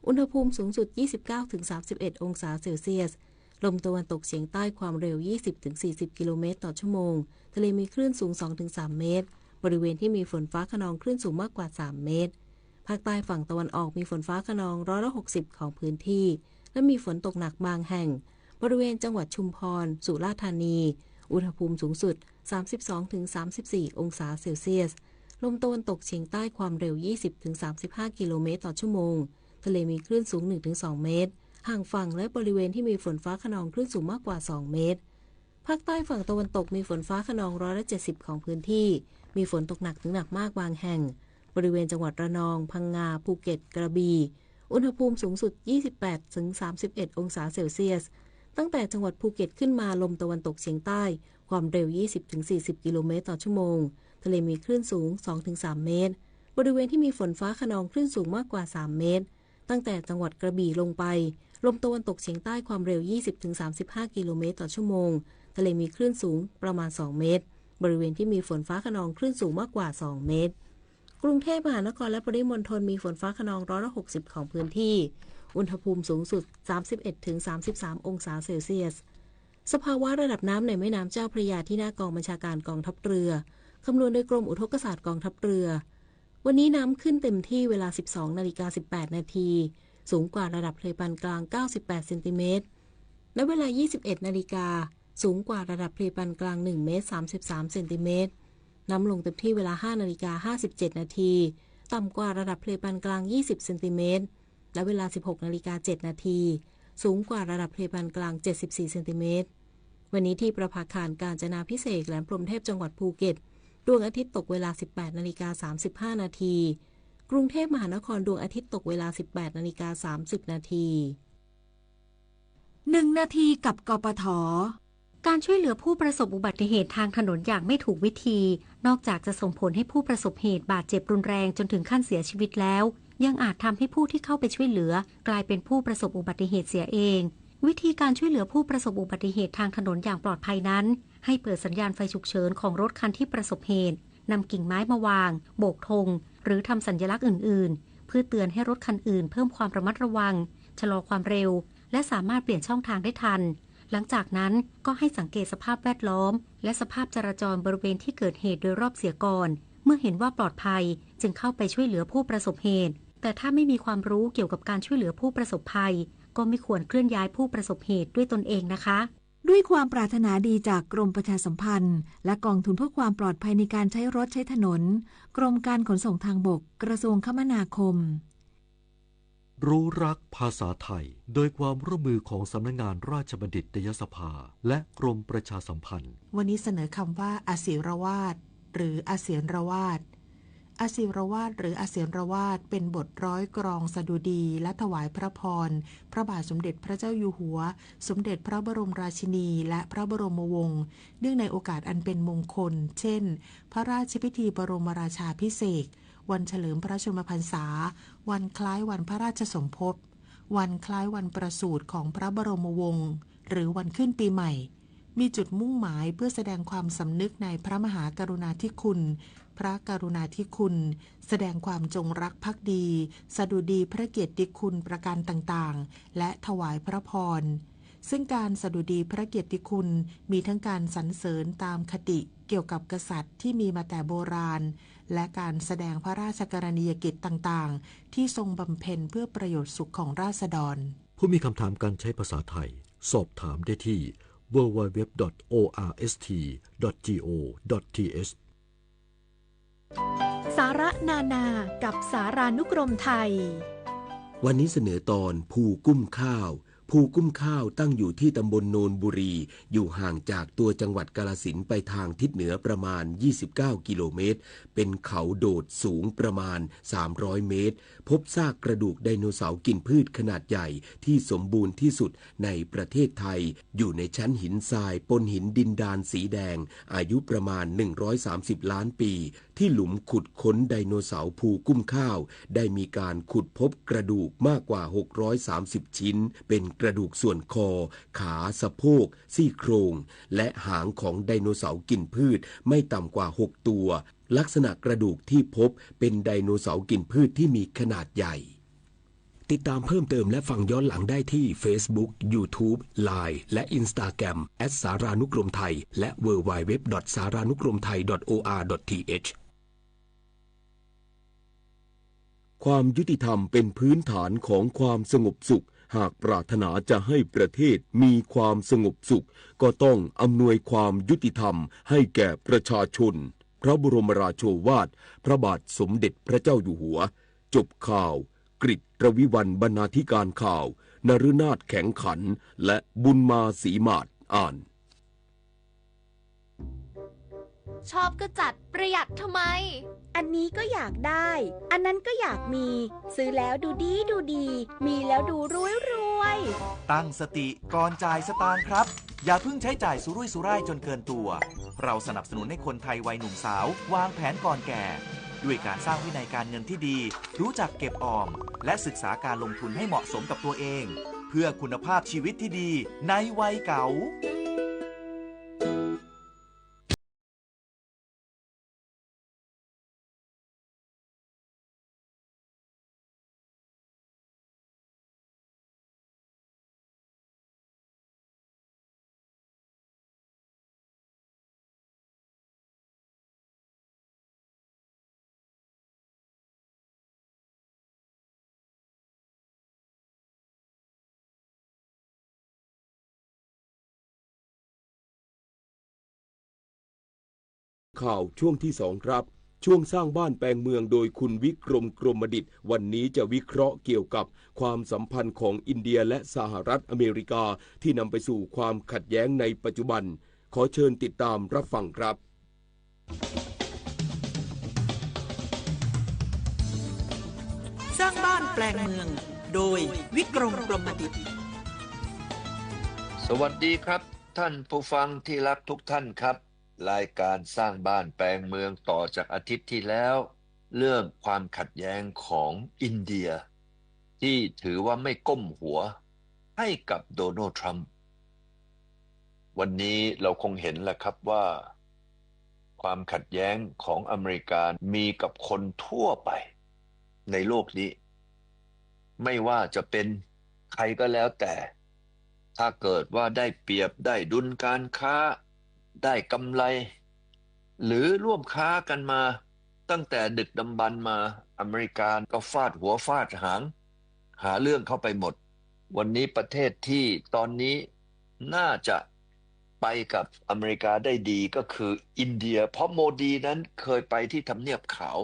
อุณหภูมิสูงสุด 29-31 องศาเซลเซียสลมตะวันตกเฉียงใต้ความเร็ว 20-40 กิโลเมตรต่อชั่วโมงทะเลมีคลื่นสูง 2-3 เมตรบริเวณที่มีฝนฟ้าคะนองคลื่นสูงมากกว่า 3 เมตรภาคใต้ฝั่งตะวันออกมีฝนฟ้าคะนอง160ของพื้นที่และมีฝนตกหนักบางแห่งบริเวณจังหวัดชุมพรสุราษฎร์ธานีอุณหภูมิสูงสุด 32-34 องศาเซลเซียสลมตะวันตกเฉียงใต้ความเร็ว 20-35 กิโลเมตรต่อชั่วโมงทะเลมีคลื่นสูง 1-2 เมตรห่างฝั่งและบริเวณที่มีฝนฟ้าคะนองคลื่นสูงมากกว่า 2 เมตรภาคใต้ฝั่งตะวันตกมีฝนฟ้าคะนอง170ของพื้นที่มีฝนตกหนักถึงหนักมากบางแห่งบริเวณจังหวัดระนองพังงาภูเก็ตกระบี่อุณหภูมิสูงสุด 28-31 องศาเซลเซียสตั้งแต่จังหวัดภูเก็ตขึ้นมาลมตะวันตกเฉียงใต้ความเร็ว 20-40 กิโลเมตรต่อชั่วโมงทะเลมีคลื่นสูง 2-3 เมตรบริเวณที่มีฝนฟ้าคะนองคลื่นสูงมากกว่า 3 เมตรตั้งแต่จังหวัดกระบี่ลงไปลมตะวันตกเฉียงใต้ความเร็ว 20-35 กิโลเมตรต่อชั่วโมงทะเลมีคลื่นสูงประมาณ 2 เมตรบริเวณที่มีฝนฟ้าคะนองคลื่นสูงมากกว่า 2 เมตรกรุงเทพมหานครและปริมณฑลมีฝนฟ้าคะนอง160ของพื้นที่อุณหภูมิสูงสุด 31-33 องศาเซลเซียสสภาวะระดับน้ำในแม่น้ำเจ้าพระยาที่หน้ากองบัญชาการกองทัพเรือคำนวณโดยกรมอุทกศาสตร์กองทัพเรือวันนี้น้ำขึ้นเต็มที่เวลา 12:18 นาทีสูงกว่าระดับทะเลปานกลาง98เซนติเมตรและเวลา 21 นาฬิกาสูงกว่าระดับทะเลปานกลาง1เมตร33เซนติเมตรน้ำลงเต็มที่เวลา 5:57 นาทีต่ำกว่าระดับทะเลปานกลาง20เซนติเมตรและเวลา 16:07 นาทีสูงกว่าระดับทะเลปานกลาง74เซนติเมตรวันนี้ที่ประภาคารกาญจนาภิเษกแหลมพรหมเทพจังหวัดภูเก็ตดวงอาทิตย์ตกเวลา 18:35 นาทีกรุงเทพมหานครดวงอาทิตย์ตกเวลา 18:30 นาที1 นาทีกับกปท.การช่วยเหลือผู้ประสบอุบัติเหตุทางถนนอย่างไม่ถูกวิธีนอกจากจะส่งผลให้ผู้ประสบเหตุบาดเจ็บรุนแรงจนถึงขั้นเสียชีวิตแล้วยังอาจทำให้ผู้ที่เข้าไปช่วยเหลือกลายเป็นผู้ประสบอุบัติเหตุเสียเองวิธีการช่วยเหลือผู้ประสบอุบัติเหตุทางถนนอย่างปลอดภัยนั้นให้เปิดสัญญาณไฟฉุกเฉินของรถคันที่ประสบเหตุนำกิ่งไม้มาวางโบกธงหรือทำสัญลักษณ์อื่นๆเพื่อเตือนให้รถคันอื่นเพิ่มความระมัดระวังชะลอความเร็วและสามารถเปลี่ยนช่องทางได้ทันหลังจากนั้นก็ให้สังเกตสภาพแวดล้อมและสภาพจราจรบริเวณที่เกิดเหตุโดยรอบเสียก่อนเมื่อเห็นว่าปลอดภัยจึงเข้าไปช่วยเหลือผู้ประสบเหตุแต่ถ้าไม่มีความรู้เกี่ยวกับการช่วยเหลือผู้ประสบภัยก็ไม่ควรเคลื่อนย้ายผู้ประสบเหตุด้วยตนเองนะคะด้วยความปรารถนาดีจากกรมประชาสัมพันธ์และกองทุนเพื่อความปลอดภัยในการใช้รถใช้ถนนกรมการขนส่งทางบกกระทรวงคมนาคมรู้รักภาษาไทยโดยความร่วมมือของสำนักงานราชบัณฑิตยสภาและกรมประชาสัมพันธ์วันนี้เสนอคำว่าอศิรวาทหรืออเสียรวาทอศิรวาทหรืออเสียรวาทเป็นบทร้อยกรองสดุดีและถวายพระพรพระบาทสมเด็จพระเจ้าอยู่หัวสมเด็จพระบรมราชินีและพระบรมวงศ์เนื่องในโอกาสอันเป็นมงคลเช่นพระราชพิธีบรมราชาภิเษกวันเฉลิมพระชนมพรรษาวันคล้ายวันพระราชสมภพวันคล้ายวันประสูติของพระบรมวงศ์หรือวันขึ้นปีใหม่มีจุดมุ่งหมายเพื่อแสดงความสำนึกในพระมหากรุณาธิคุณพระกรุณาธิคุณแสดงความจงรักภักดีสดุดีพระเกียรติคุณประการต่างๆและถวายพระพรซึ่งการสดุดีพระเกียรติคุณมีทั้งการสรรเสริญตามคติเกี่ยวกับกษัตริย์ที่มีมาแต่โบราณและการแสดงพระราชกรณียกิจต่างๆที่ทรงบำเพ็ญเพื่อประโยชน์สุขของราษฎรผู้มีคำถามการใช้ภาษาไทยสอบถามได้ที่ www.orst.go.th สาระนานากับสารานุกรมไทยวันนี้เสนอตอนภูกุ้มข้าว ผ ภูกุ้มข้าวตั้งอยู่ที่ตำบลโนนบุรีอยู่ห่างจากตัวจังหวัดกาฬสินธุ์ไปทางทิศเหนือประมาณ29กิโลเมตรเป็นเขาโดดสูงประมาณ300เมตรพบซากกระดูกไดโนเสาร์กินพืชขนาดใหญ่ที่สมบูรณ์ที่สุดในประเทศไทยอยู่ในชั้นหินทรายปนหินดินดานสีแดงอายุประมาณ130ล้านปีที่หลุมขุดค้นไดโนเสาร์ภูกุ้มข้าวได้มีการขุดพบกระดูกมากกว่า630ชิ้นเป็นกระดูกส่วนคอขาสะโพกซี่โครงและหางของไดโนเสาร์กินพืชไม่ต่ำกว่า6ตัวลักษณะกระดูกที่พบเป็นไดโนเสาร์กินพืชที่มีขนาดใหญ่ติดตามเพิ่มเติมและฟังย้อนหลังได้ที่ Facebook, YouTube, Line และ Instagram @ สารานุกรมไทยและ www.saranukromthai.or.th ความยุติธรรมเป็นพื้นฐานของความสงบสุขหากปรารถนาจะให้ประเทศมีความสงบสุขก็ต้องอำนวยความยุติธรรมให้แก่ประชาชนพระบรมราโชวาทพระบาทสมเด็จพระเจ้าอยู่หัวจบข่าวกฤษ รวิวรรณบรรณาธิการข่าวนฤนาถแข็งขันและบุญมาศรีมาศอ่านชอบก็จัดประหยัดทำไมอันนี้ก็อยากได้อันนั้นก็อยากมีซื้อแล้วดูดีดูดีมีแล้วดูรวยตั้งสติก่อนจ่ายสตางค์ครับอย่าเพิ่งใช้จ่ายสุรุ่ยสุร่ายจนเกินตัวเราสนับสนุนให้คนไทยวัยหนุ่มสาววางแผนก่อนแก่ด้วยการสร้างวินัยการเงินที่ดีรู้จักเก็บออมและศึกษาการลงทุนให้เหมาะสมกับตัวเองเพื่อคุณภาพชีวิตที่ดีในวัยเก่าข่าวช่วงที่2ครับช่วงสร้างบ้านแปลงเมืองโดยคุณวิกรมกรมดิษฐ์วันนี้จะวิเคราะห์เกี่ยวกับความสัมพันธ์ของอินเดียและสหรัฐอเมริกาที่นำไปสู่ความขัดแย้งในปัจจุบันขอเชิญติดตามรับฟังครับสร้างบ้านแปลงเมืองโดยวิกรมกรมดิษฐ์สวัสดีครับท่านผู้ฟังที่รักทุกท่านครับรายการสร้างบ้านแปลงเมืองต่อจากอาทิตย์ที่แล้วเรื่องความขัดแย้งของอินเดียที่ถือว่าไม่ก้มหัวให้กับโดนัลด์ทรัมป์วันนี้เราคงเห็นแล้วครับว่าความขัดแย้งของอเมริกามีกับคนทั่วไปในโลกนี้ไม่ว่าจะเป็นใครก็แล้วแต่ถ้าเกิดว่าได้เปรียบได้ดุลการค้าได้กำไรหรือร่วมค้ากันมาตั้งแต่ดึกดำบรรพ์มาอเมริกาก็ฟาดหัวฟาดหางหาเรื่องเข้าไปหมดวันนี้ประเทศที่ตอนนี้น่าจะไปกับอเมริกาได้ดีก็คืออินเดียเพราะโมดีนั้นเคยไปที่ทำเนียบขาว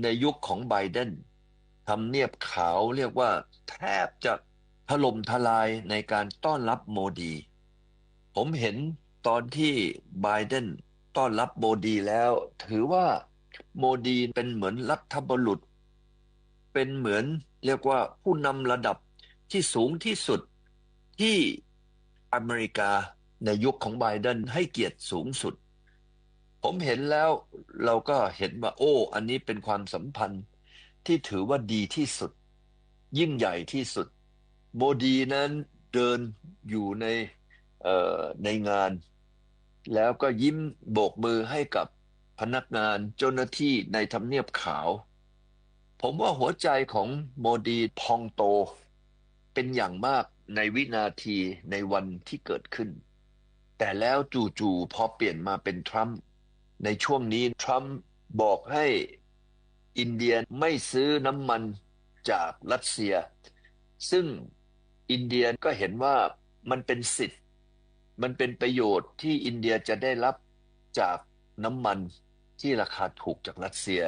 ในยุคของไบเดนทำเนียบขาวเรียกว่าแทบจะถล่มทลายในการต้อนรับโมดีผมเห็นตอนที่ไบเดนต้อนรับโมดีแล้วถือว่าโมดีเป็นเหมือนรัฐบุรุษเป็นเหมือนเรียกว่าผู้นำระดับที่สูงที่สุดที่อเมริกาในยุคของไบเดนให้เกียรติสูงสุดผมเห็นแล้วเราก็เห็นว่าอันนี้เป็นความสัมพันธ์ที่ถือว่าดีที่สุดยิ่งใหญ่ที่สุดโมดีนั้นเดินอยู่ในงานแล้วก็ยิ้มโบกมือให้กับพนักงานเจ้าหน้าที่ในทำเนียบขาวผมว่าหัวใจของโมดีพองโตเป็นอย่างมากในวินาทีในวันที่เกิดขึ้นแต่แล้วจู่ๆพอเปลี่ยนมาเป็นทรัมป์ในช่วงนี้ทรัมป์บอกให้อินเดียไม่ซื้อน้ำมันจากรัสเซียซึ่งอินเดียก็เห็นว่ามันเป็นสิทธิ์มันเป็นประโยชน์ที่อินเดียจะได้รับจากน้ำมันที่ราคาถูกจากรัสเซีย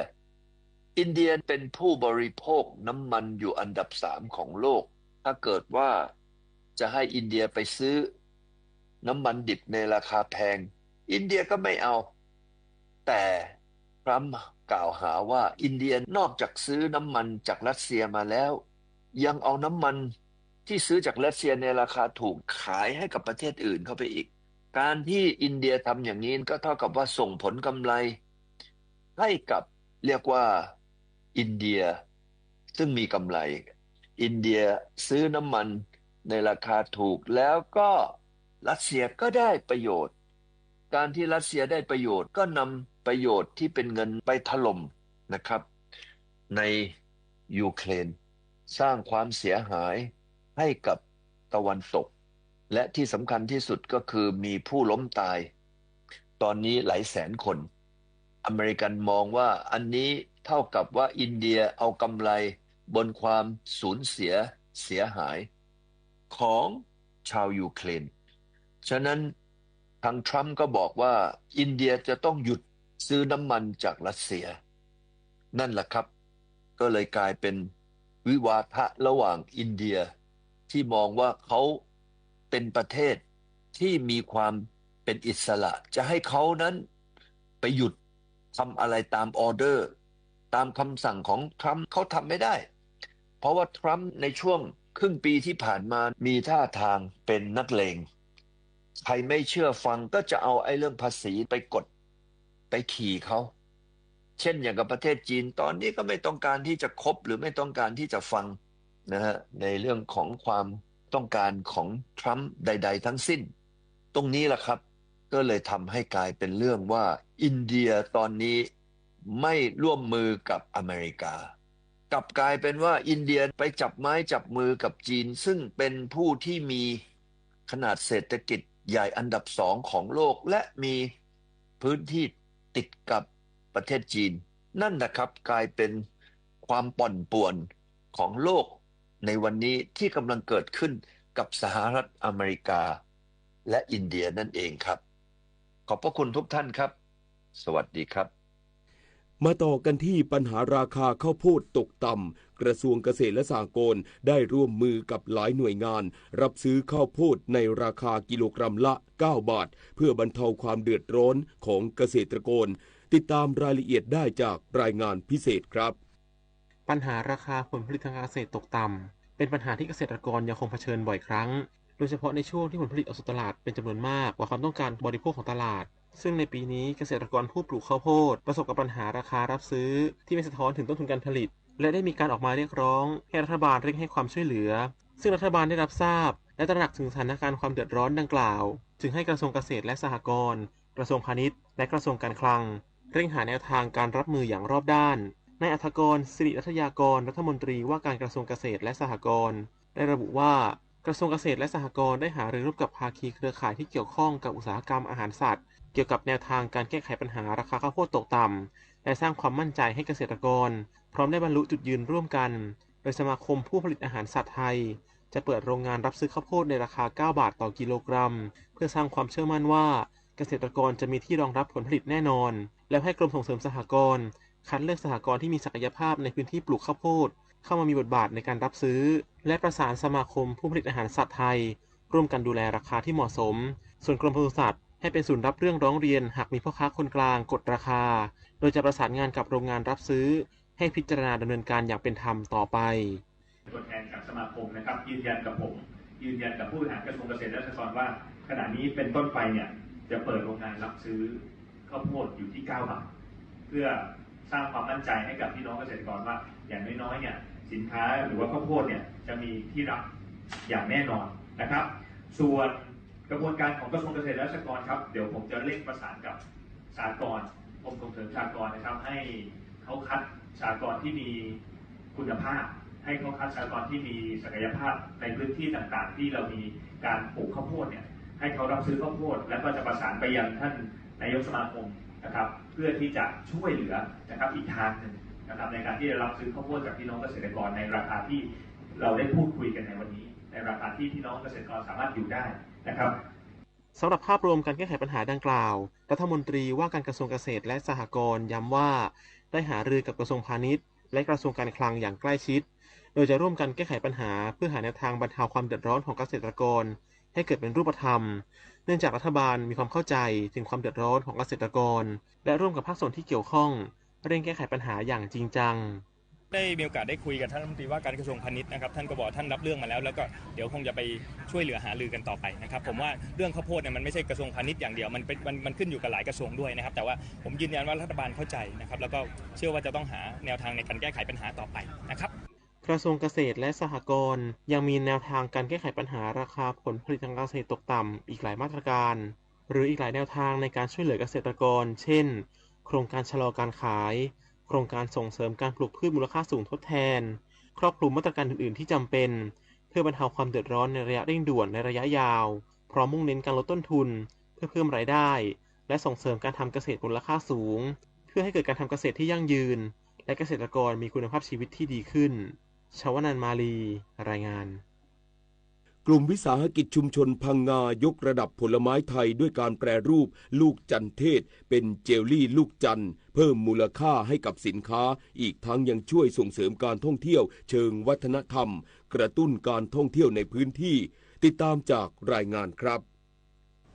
อินเดียเป็นผู้บริโภคน้ำมันอยู่อันดับ3ของโลกถ้าเกิดว่า จะให้อินเดียไปซื้อน้ำมันดิบในราคาแพงอินเดียก็ไม่เอาแต่ทรัมป์กล่าวหาว่าอินเดียนอกจากซื้อน้ำมันจากรัสเซียมาแล้วยังเอาน้ำมันที่ซื้อจากรัสเซียในราคาถูกขายให้กับประเทศอื่นเข้าไปอีกการที่อินเดียทำอย่างนี้ก็เท่ากับว่าส่งผลกำไรให้กับเรียกว่าอินเดียซึ่งมีกำไรอินเดียซื้อน้ำมันในราคาถูกแล้วก็รัสเซียก็ได้ประโยชน์การที่รัสเซียได้ประโยชน์ก็นำประโยชน์ที่เป็นเงินไปถล่มนะครับในยูเครนสร้างความเสียหายให้กับตะวันตกและที่สำคัญที่สุดก็คือมีผู้ล้มตายตอนนี้หลายแสนคนอเมริกันมองว่าอันนี้เท่ากับว่าอินเดียเอากำไรบนความสูญเสียหายของชาวยูเครนฉะนั้นทางทรัมป์ก็บอกว่าอินเดียจะต้องหยุดซื้อน้ำมันจากรัสเซียนั่นแหละครับก็เลยกลายเป็นวิวาทะระหว่างอินเดียที่มองว่าเขาเป็นประเทศที่มีความเป็นอิสระจะให้เขานั้นไปหยุดทำอะไรตามออเดอร์ตามคำสั่งของทรัมป์เขาทำไม่ได้เพราะว่าทรัมป์ในช่วงครึ่งปีที่ผ่านมามีท่าทางเป็นนักเลงใครไม่เชื่อฟังก็จะเอาเรื่องภาษีไปกดไปขี่เขาเช่นอย่างกับประเทศจีนตอนนี้ก็ไม่ต้องการที่จะคบหรือไม่ต้องการที่จะฟังนะฮะในเรื่องของความต้องการของทรัมป์ใดๆทั้งสิ้นตรงนี้แหละครับก็เลยทำให้กลายเป็นเรื่องว่าอินเดียตอนนี้ไม่ร่วมมือกับอเมริกากลับกลายเป็นว่าอินเดียไปจับไม้จับมือกับจีนซึ่งเป็นผู้ที่มีขนาดเศรษฐกิจใหญ่อันดับ2ของโลกและมีพื้นที่ติดกับประเทศจีนนั่นนะครับกลายเป็นความปั่นป่วนของโลกในวันนี้ที่กำลังเกิดขึ้นกับสหรัฐอเมริกาและอินเดียนั่นเองครับขอบพระคุณทุกท่านครับสวัสดีครับมาต่อกันที่ปัญหาราคาข้าวโพดตกต่ำกระทรวงเกษตรและสหกรณ์ได้ร่วมมือกับหลายหน่วยงานรับซื้อข้าวโพดในราคากิโลกรัมละ9 บาทเพื่อบรรเทาความเดือดร้อนของเกษตรกรติดตามรายละเอียดได้จากรายงานพิเศษครับปัญหาราคาผลผลิตทางการเกษตรตกต่ำเป็นปัญหาที่เกษตรกรยังคงเผชิญบ่อยครั้งโดยเฉพาะในช่วงที่ผลผลิตออกสู่ตลาดเป็นจำนวนมากกว่าความต้องการบริโภคของตลาดซึ่งในปีนี้เกษตรกรผู้ปลูกข้าวโพดประสบกับปัญหาราคารับซื้อที่ไม่สะท้อนถึงต้นทุนการผลิตและได้มีการออกมาเรียกร้องให้รัฐบาลเร่งให้ความช่วยเหลือซึ่งรัฐบาลได้รับทราบและตระหนักถึงสถานการณ์ความเดือดร้อนดังกล่าวจึงให้กระทรวงเกษตรและสหกรณ์กระทรวงพาณิชย์และกระทรวงการคลังเร่งหาแนวทางการรับมืออย่างรอบด้านนายอัฐกร สิริรัตยากรรัฐมนตรีว่าการกระทรวงเกษตรและสหกรณ์ได้ระบุว่ากระทรวงเกษตรและสหกรณ์ได้หารือร่วมกับภาคีเครือข่ายที่เกี่ยวข้องกับอุตสาหกรรมอาหารสัตว์เกี่ยวกับแนวทางการแก้ไขปัญหาราคาข้าวโพดตกต่ำและสร้างความมั่นใจให้เกษตรกรพร้อมได้บรรลุจุดยืนร่วมกันโดยสมาคมผู้ผลิตอาหารสัตว์ไทยจะเปิดโรงงานรับซื้อข้าวโพดในราคา9 บาทต่อกิโลกรัมเพื่อสร้างความเชื่อมั่นว่าเกษตรกรจะมีที่รองรับผลผลิตแน่นอนและให้กรมส่งเสริมสหกรณ์คัดเลือกสหกรณ์ที่มีศักยภาพในพื้นที่ปลูกข้าวโพดเข้ามามีบทบาทในการรับซื้อและประสานสมาคมผู้ผลิตอาหารสัตว์ไทยร่วมกันดูแลราคาที่เหมาะสมส่วนกรมปศุสัตว์ให้เป็นศูนย์รับเรื่องร้องเรียนหากมีพ่อค้าคนกลางกดราคาโดยจะประสานงานกับโรงงานรับซื้อให้พิจารณาดำเนินการอย่างเป็นธรรมต่อไปตัวแทนจากสมาคมนะครับยืนยันกับผมยืนยันกับผู้บริหารกระทรวงเกษตรและสหกรณ์ว่าขณะนี้เป็นต้นไปเนี่ยจะเปิดโรงงานรับซื้อข้าวโพดอยู่ที่9 บาทเพื่อสร้างความมั่นใจให้กับพี่น้องเกษตรกรว่าอย่างน้อยๆเนี่ยสินค้าหรือว่าข้าวโพดเนี่ยจะมีที่รับอย่างแน่นอนนะครับส่วนกระบวนการของกระทรวงเกษตรและสหกรณ์ครับเดี๋ยวผมจะเร่งประสานกับสหกรณ์กรมส่งเสริมสหกรณ์นะครับให้เขาคัดสหกรณ์ที่มีคุณภาพให้เขาคัดสหกรณ์ที่มีศักยภาพในพื้นที่ต่างๆที่เรามีการปลูกข้าวโพดเนี่ยให้เขารับซื้อข้าวโพดและก็จะประสานไปยังท่านนายกสมาคมนะครับเพื่อที่จะช่วยเหลือนะครับอีกทางหนึ่งนะครับในการที่จะรับซื้อข้าวโพดจากพี่น้องเกษตรกรในราคาที่เราได้พูดคุยกันในวันนี้ในราคาที่พี่น้องเกษตรกรสามารถอยู่ได้นะครับสำหรับภาพรวมการแก้ไขปัญหาดังกล่าวรัฐมนตรีว่าการกระทรวงเกษตรและสหกรณ์ย้ำว่าได้หารือกับกระทรวงพาณิชย์และกระทรวงการคลังอย่างใกล้ชิด โดยจะร่วมกันแก้ไขปัญหาเพื่อหาแนวทางบรรเทาความเดือดร้อนของเกษตรกรให้เกิดเป็นรูปธรรมเนื่องจากรัฐบาลมีความเข้าใจถึงความเดือดร้อนของเกษตรกรและร่วมกับภาคส่วนที่เกี่ยวข้องเร่งแก้ไขปัญหาอย่างจริงจังได้มีโอกาสได้คุยกับท่านรัฐมนตรีว่าการกระทรวงพาณิชย์นะครับท่านก็บอกท่านรับเรื่องมาแล้วก็เดี๋ยวคงจะไปช่วยเหลือหารือกันต่อไปนะครับผมว่าเรื่องข้าวโพดเนี่ยมันไม่ใช่กระทรวงพาณิชย์อย่างเดียวมันขึ้นอยู่กับหลายกระทรวงด้วยนะครับแต่ว่าผมยืนยันว่ารัฐบาลเข้าใจนะครับแล้วก็เชื่อว่าจะต้องหาแนวทางในการแก้ไขปัญหาต่อไปนะครับกระทรวงเกษตรและสหกรณ์ยังมีแนวทางการแก้ไขปัญหาราคาผลผลิตทางการเกษตรตกต่ำอีกหลายมาตรการหรืออีกหลายแนวทางในการช่วยเหลือเกษตรกรเช่นโครงการชะลอการขายโครงการส่งเสริมการปลูกพืชมูลค่าสูงทดแทนครอบคลุมมาตรการอื่นๆที่จำเป็นเพื่อบรรเทาความเดือดร้อนในระยะเร่งด่วนในระยะยาวพร้อมมุ่งเน้นการลดต้นทุนเพื่อเพิ่มรายได้และส่งเสริมการทำเกษตรมูลค่าสูงเพื่อให้เกิดการทำเกษตรที่ยั่งยืนและเกษตรกรมีคุณภาพชีวิตที่ดีขึ้นชวนันท์มาลีรายงานกลุ่มวิสาหกิจชุมชนพังงายกระดับผลไม้ไทยด้วยการแปรรูปลูกจันเทศเป็นเจลลี่ลูกจันเพิ่มมูลค่าให้กับสินค้าอีกทั้งยังช่วยส่งเสริมการท่องเที่ยวเชิงวัฒนธรรมกระตุ้นการท่องเที่ยวในพื้นที่ติดตามจากรายงานครับ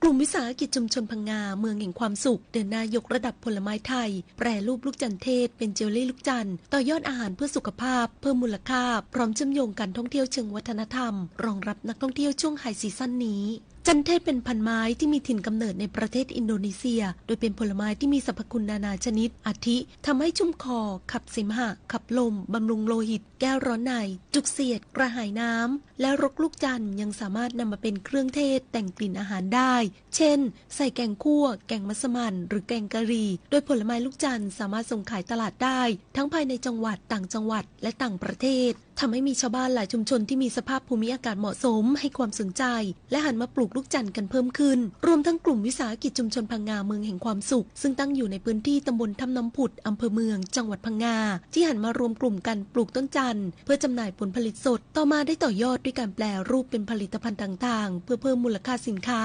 กลุ่มวิสาหกิจชุมชนพังงาเมืองแห่งความสุขเดินหน้ายกระดับผลไม้ไทยแปรรูปลูกจันเทศเป็นเจลลี่ลูกจันต่อยอดอาหารเพื่อสุขภาพเพิ่มมูลค่าพร้อมเชื่อมโยงการท่องเที่ยวเชิงวัฒนธรรมรองรับนักท่องเที่ยวช่วงไฮซีซั่นนี้จันเทศเป็นพันธุ์ไม้ที่มีถิ่นกำเนิดในประเทศอินโดนีเซียโดยเป็นผลไม้ที่มีสรรพคุณนานาชนิดอาทิทำให้ชุ่มคอขับเสมหะขับลมบำรุงโลหิตแก้ร้อนในจุกเสียดกระหายน้ำและรกลูกจันยังสามารถนำมาเป็นเครื่องเทศแต่งกลิ่นอาหารได้เช่นใส่แกงคั่วแกงมัสมั่นหรือแกงกะหรี่โดยผลไม้ลูกจันสามารถส่งขายตลาดได้ทั้งภายในจังหวัดต่างจังหวัดและต่างประเทศทำให้มีชาวบ้านหลายชุมชนที่มีสภาพภูมิอากาศเหมาะสมให้ความสนใจและหันมาปลูกลูกจันทร์กันเพิ่มขึ้นรวมทั้งกลุ่มวิสาหกิจชุมชนพังงาเมืองแห่งความสุขซึ่งตั้งอยู่ในพื้นที่ตำบลถ้ำน้ำผุดอำเภอเมืองจังหวัดพังงาที่หันมารวมกลุ่มกันปลูกต้นจันทร์เพื่อจำหน่ายผลผลิตสดต่อมาได้ต่อยอดด้วยการแปลรูปเป็นผลิตภัณฑ์ต่างๆเพื่อเพิ่มมูลค่าสินค้า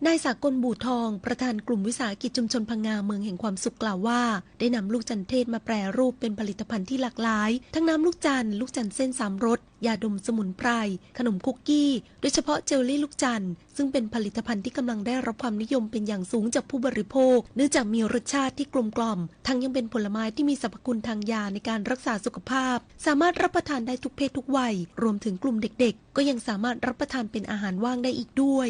นายสากลบู่ทองประธานกลุ่มวิสาหกิจชุมชนพังงาเมืองแห่งความสุขกล่าวว่าได้นำลูกจันเทศมาแปรรูปเป็นผลิตภัณฑ์ที่หลากหลายทั้งน้ำลูกจันทร์เส้น3รสยาดมสมุนไพรขนมคุกกี้โดยเฉพาะเจลลี่ลูกจันทร์ซึ่งเป็นผลิตภัณฑ์ที่กำลังได้รับความนิยมเป็นอย่างสูงจากผู้บริโภคเนื่องจากมีรสชาติที่กลมกล่อมทั้งยังเป็นผลไม้ที่มีสรรพคุณทางยาในการรักษาสุขภาพสามารถรับประทานได้ทุกเพศทุกวัยรวมถึงกลุ่มเด็กๆก็ยังสามารถรับประทานเป็นอาหารว่างได้อีกด้วย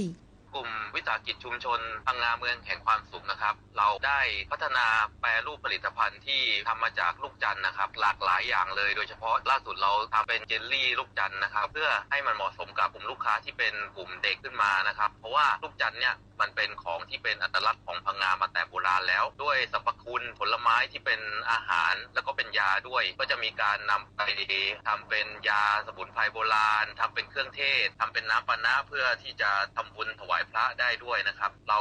กลุ่มวิสาหกิจชุมชนพังงาเมืองแห่งความสุขนะครับเราได้พัฒนาแปรรูปผลิตภัณฑ์ที่ทำมาจากลูกจันทร์นะครับหลากหลายอย่างเลยโดยเฉพาะล่าสุดเราทำเป็นเจลลี่ลูกจันทร์นะครับเพื่อให้มันเหมาะสมกับกลุ่มลูกค้าที่เป็นกลุ่มเด็กขึ้นมานะครับเพราะว่าลูกจันทร์เนี่ยมันเป็นของที่เป็นอัตลักษณ์ของพังงามาแต่โบราณแล้วด้วยสรรพคุณผลไม้ที่เป็นอาหารแล้วก็เป็นยาด้วยก็จะมีการนำไปทำเป็นยาสมุนไพรโบราณทำเป็นเครื่องเทศทำเป็นน้ำปานะเพื่อที่จะทำบุญถวายพระได้ด้วยนะครับเรา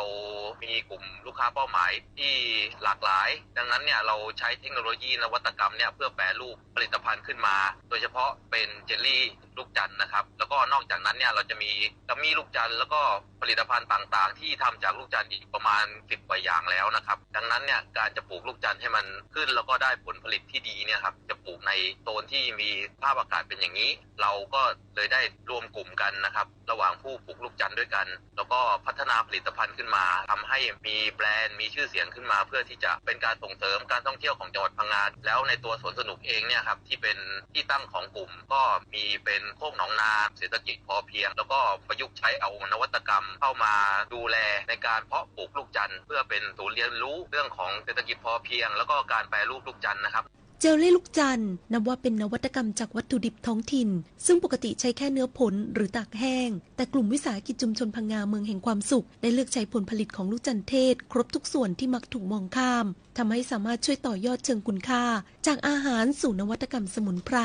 มีกลุ่มลูกค้าเป้าหมายที่หลากหลายดังนั้นเนี่ยเราใช้เทคโนโลยีนวัตกรรมเนี่ยเพื่อแปรรูปผลิตภัณฑ์ขึ้นมาโดยเฉพาะเป็นเจลลี่ลูกจันทร์นะครับแล้วก็นอกจากนั้นเนี่ยเราจะมีกัมมี่ลูกจันทร์แล้วก็ผลิตภัณฑ์ต่างๆที่ทำจากลูกจันทร์อีกประมาณ10 กว่าอย่างแล้วนะครับดังนั้นเนี่ยการจะปลูกลูกจันทร์ให้มันขึ้นแล้วก็ได้ผลผลิตที่ดีเนี่ยครับจะปลูกในโซนที่มีสภาพอากาศเป็นอย่างนี้เราก็เลยได้รวมกลุ่มกันนะครับระหว่างผู้ปลูกลูกจันทร์ด้วยกันแล้วก็พัฒนาผลิตภัณฑ์ขึ้นมาทำให้มีแบรนด์มีชื่อเสียงขึ้นมาเพื่อที่จะเป็นการส่งเสริมการท่องเที่ยวของจังหวัดพังงาแล้วในตัวสวนสนุกเองเนี่ยครับที่เป็นที่ตั้งของกลุ่มก็มีเป็นโคกหนองนาเศรษฐกิจพอเพียงแล้วก็ประยุกต์ใช้เอานวัตกรรมเข้ามาดูแลในการเพาะปลูกลูกจันทร์เพื่อเป็นศูนย์เรียนรู้เรื่องของเศรษฐกิจพอเพียงแล้วก็การแปรรูปลูกจันทร์นะครับเจลลี่ลูกจันทร์นับว่าเป็นนวัตกรรมจากวัตถุดิบท้องถิ่นซึ่งปกติใช้แค่เนื้อผลหรือตากแห้งแต่กลุ่มวิสาหกิจชุมชนพังงาเมืองแห่งความสุขได้เลือกใช้ผลผลิตของลูกจันทร์เทศครบทุกส่วนที่มักถูกมองข้ามทำให้สามารถช่วยต่อยอดเชิงคุณค่าจากอาหารสู่นวัตกรรมสมุนไพร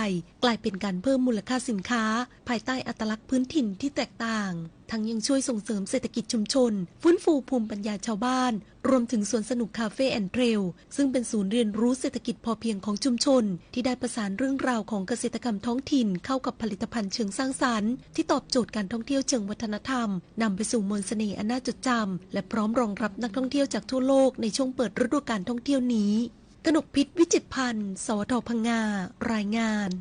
กลายเป็นการเพิ่มมูลค่าสินค้าภายใต้อัตลักษณ์พื้นถิ่นที่แตกต่างทั้งยังช่วยส่งเสริมเศรษฐกิจชุมชนฟื้นฟูภูมิปัญญาชาวบ้านรวมถึงสวนสนุกคาเฟ่แอนด์เทรลซึ่งเป็นศูนย์เรียนรู้เศรษฐกิจพอเพียงของชุมชนที่ได้ประสานเรื่องราวของเกษตรกรรมท้องถิ่นเข้ากับผลิตภัณฑ์เชิงสร้างสรรค์ที่ตอบโจทย์การท่องเที่ยวเชิงวัฒนธรรมนำไปสู่มนต์เสน่ห์อันน่าจดจำและพร้อมรองรับนักท่องเที่ยวจากทั่วโลกในช่วงเปิดฤดูกาลท่องเที่ยวนี้กนกพิษวิจิตรพันธ์สวทพังงารายงาน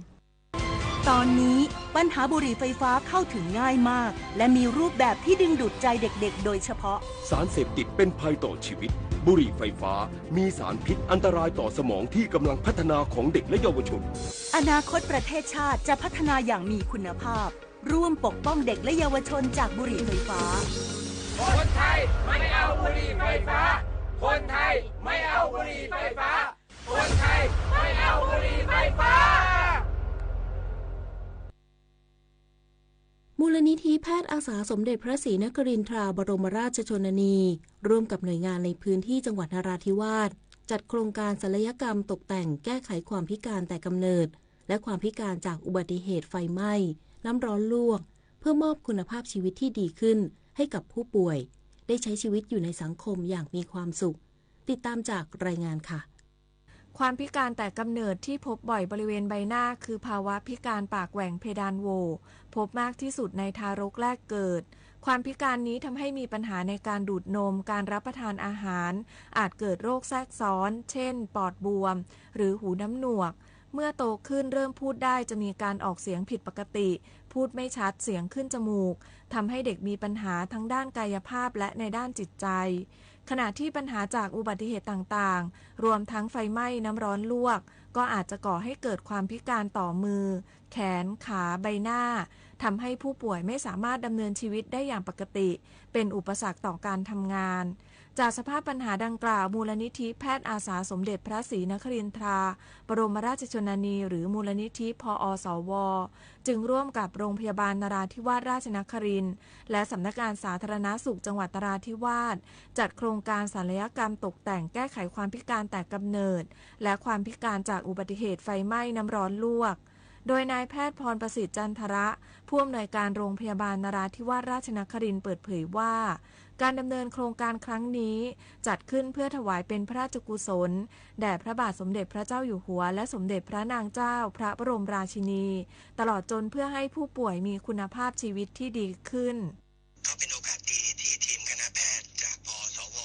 ตอนนี้ปัญหาบุหรี่ไฟฟ้าเข้าถึงง่ายมากและมีรูปแบบที่ดึงดูดใจเด็กๆโดยเฉพาะสารเสพติดเป็นภัยต่อชีวิตบุหรี่ไฟฟ้ามีสารพิษอันตรายต่อสมองที่กำลังพัฒนาของเด็กและเยาวชนอนาคตประเทศชาติจะพัฒนาอย่างมีคุณภาพร่วมปกป้องเด็กและเยาวชนจากบุหรี่ไฟฟ้าคนไทยไม่เอาบุหรี่ไฟฟ้าคนไทยไม่เอาบุหรี่ไฟฟ้าคนไทยไม่เอาบุหรี่ไฟฟ้ามูลนิธิแพทย์อาสาสมเด็จพระศรีนครินทราบรมราชชนนีร่วมกับหน่วยงานในพื้นที่จังหวัดนราธิวาสจัดโครงการศัลยกรรมตกแต่งแก้ไขความพิการแต่กำเนิดและความพิการจากอุบัติเหตุไฟไหม้น้ำร้อนลวกเพื่อมอบคุณภาพชีวิตที่ดีขึ้นให้กับผู้ป่วยได้ใช้ชีวิตอยู่ในสังคมอย่างมีความสุขติดตามจากรายงานค่ะความพิการแต่กำเนิดที่พบบ่อยบริเวณใบหน้าคือภาวะพิการปากแหว่งเพดานโหว่พบมากที่สุดในทารกแรกเกิดความพิการนี้ทำให้มีปัญหาในการดูดนมการรับประทานอาหารอาจเกิดโรคแทรกซ้อนเช่นปอดบวมหรือหูน้ำหนวกเมื่อโตขึ้นเริ่มพูดได้จะมีการออกเสียงผิดปกติพูดไม่ชัดเสียงขึ้นจมูกทำให้เด็กมีปัญหาทั้งด้านกายภาพและในด้านจิตใจขณะที่ปัญหาจากอุบัติเหตุต่างๆรวมทั้งไฟไหม้น้ำร้อนลวกก็อาจจะก่อให้เกิดความพิการต่อมือแขนขาใบหน้าทำให้ผู้ป่วยไม่สามารถดำเนินชีวิตได้อย่างปกติเป็นอุปสรรคต่อการทำงานจากสภาพปัญหาดังกล่าวมูลนิธิแพทย์อาสาสมเด็จพระศรีนครินทราบรมราชชนนีหรือมูลนิธิพอสวจึงร่วมกับโรงพยาบาลนราธิวาสราชนครินทร์และสำนักงานสาธารณสุขจังหวัดนราธิวาสจัดโครงการศัลยกรรมตกแต่งแก้ไขความพิการแต่กำเนิดและความพิการจากอุบัติเหตุไฟไหม้น้ำร้อนลวกโดยนายแพทย์พรประสิทธิ์จันทระผู้อำนวยการโรงพยาบาลนราธิวาสราชนครินทร์เปิดเผยว่าการดำเนินโครงการครั้งนี้จัดขึ้นเพื่อถวายเป็นพระราชกุศลแด่พระบาทสมเด็จพระเจ้าอยู่หัวและสมเด็จพระนางเจ้าพระบรมราชินีตลอดจนเพื่อให้ผู้ป่วยมีคุณภาพชีวิตที่ดีขึ้นก็เป็นโอกาสดีที่ทีมคณะแพทย์จากพสว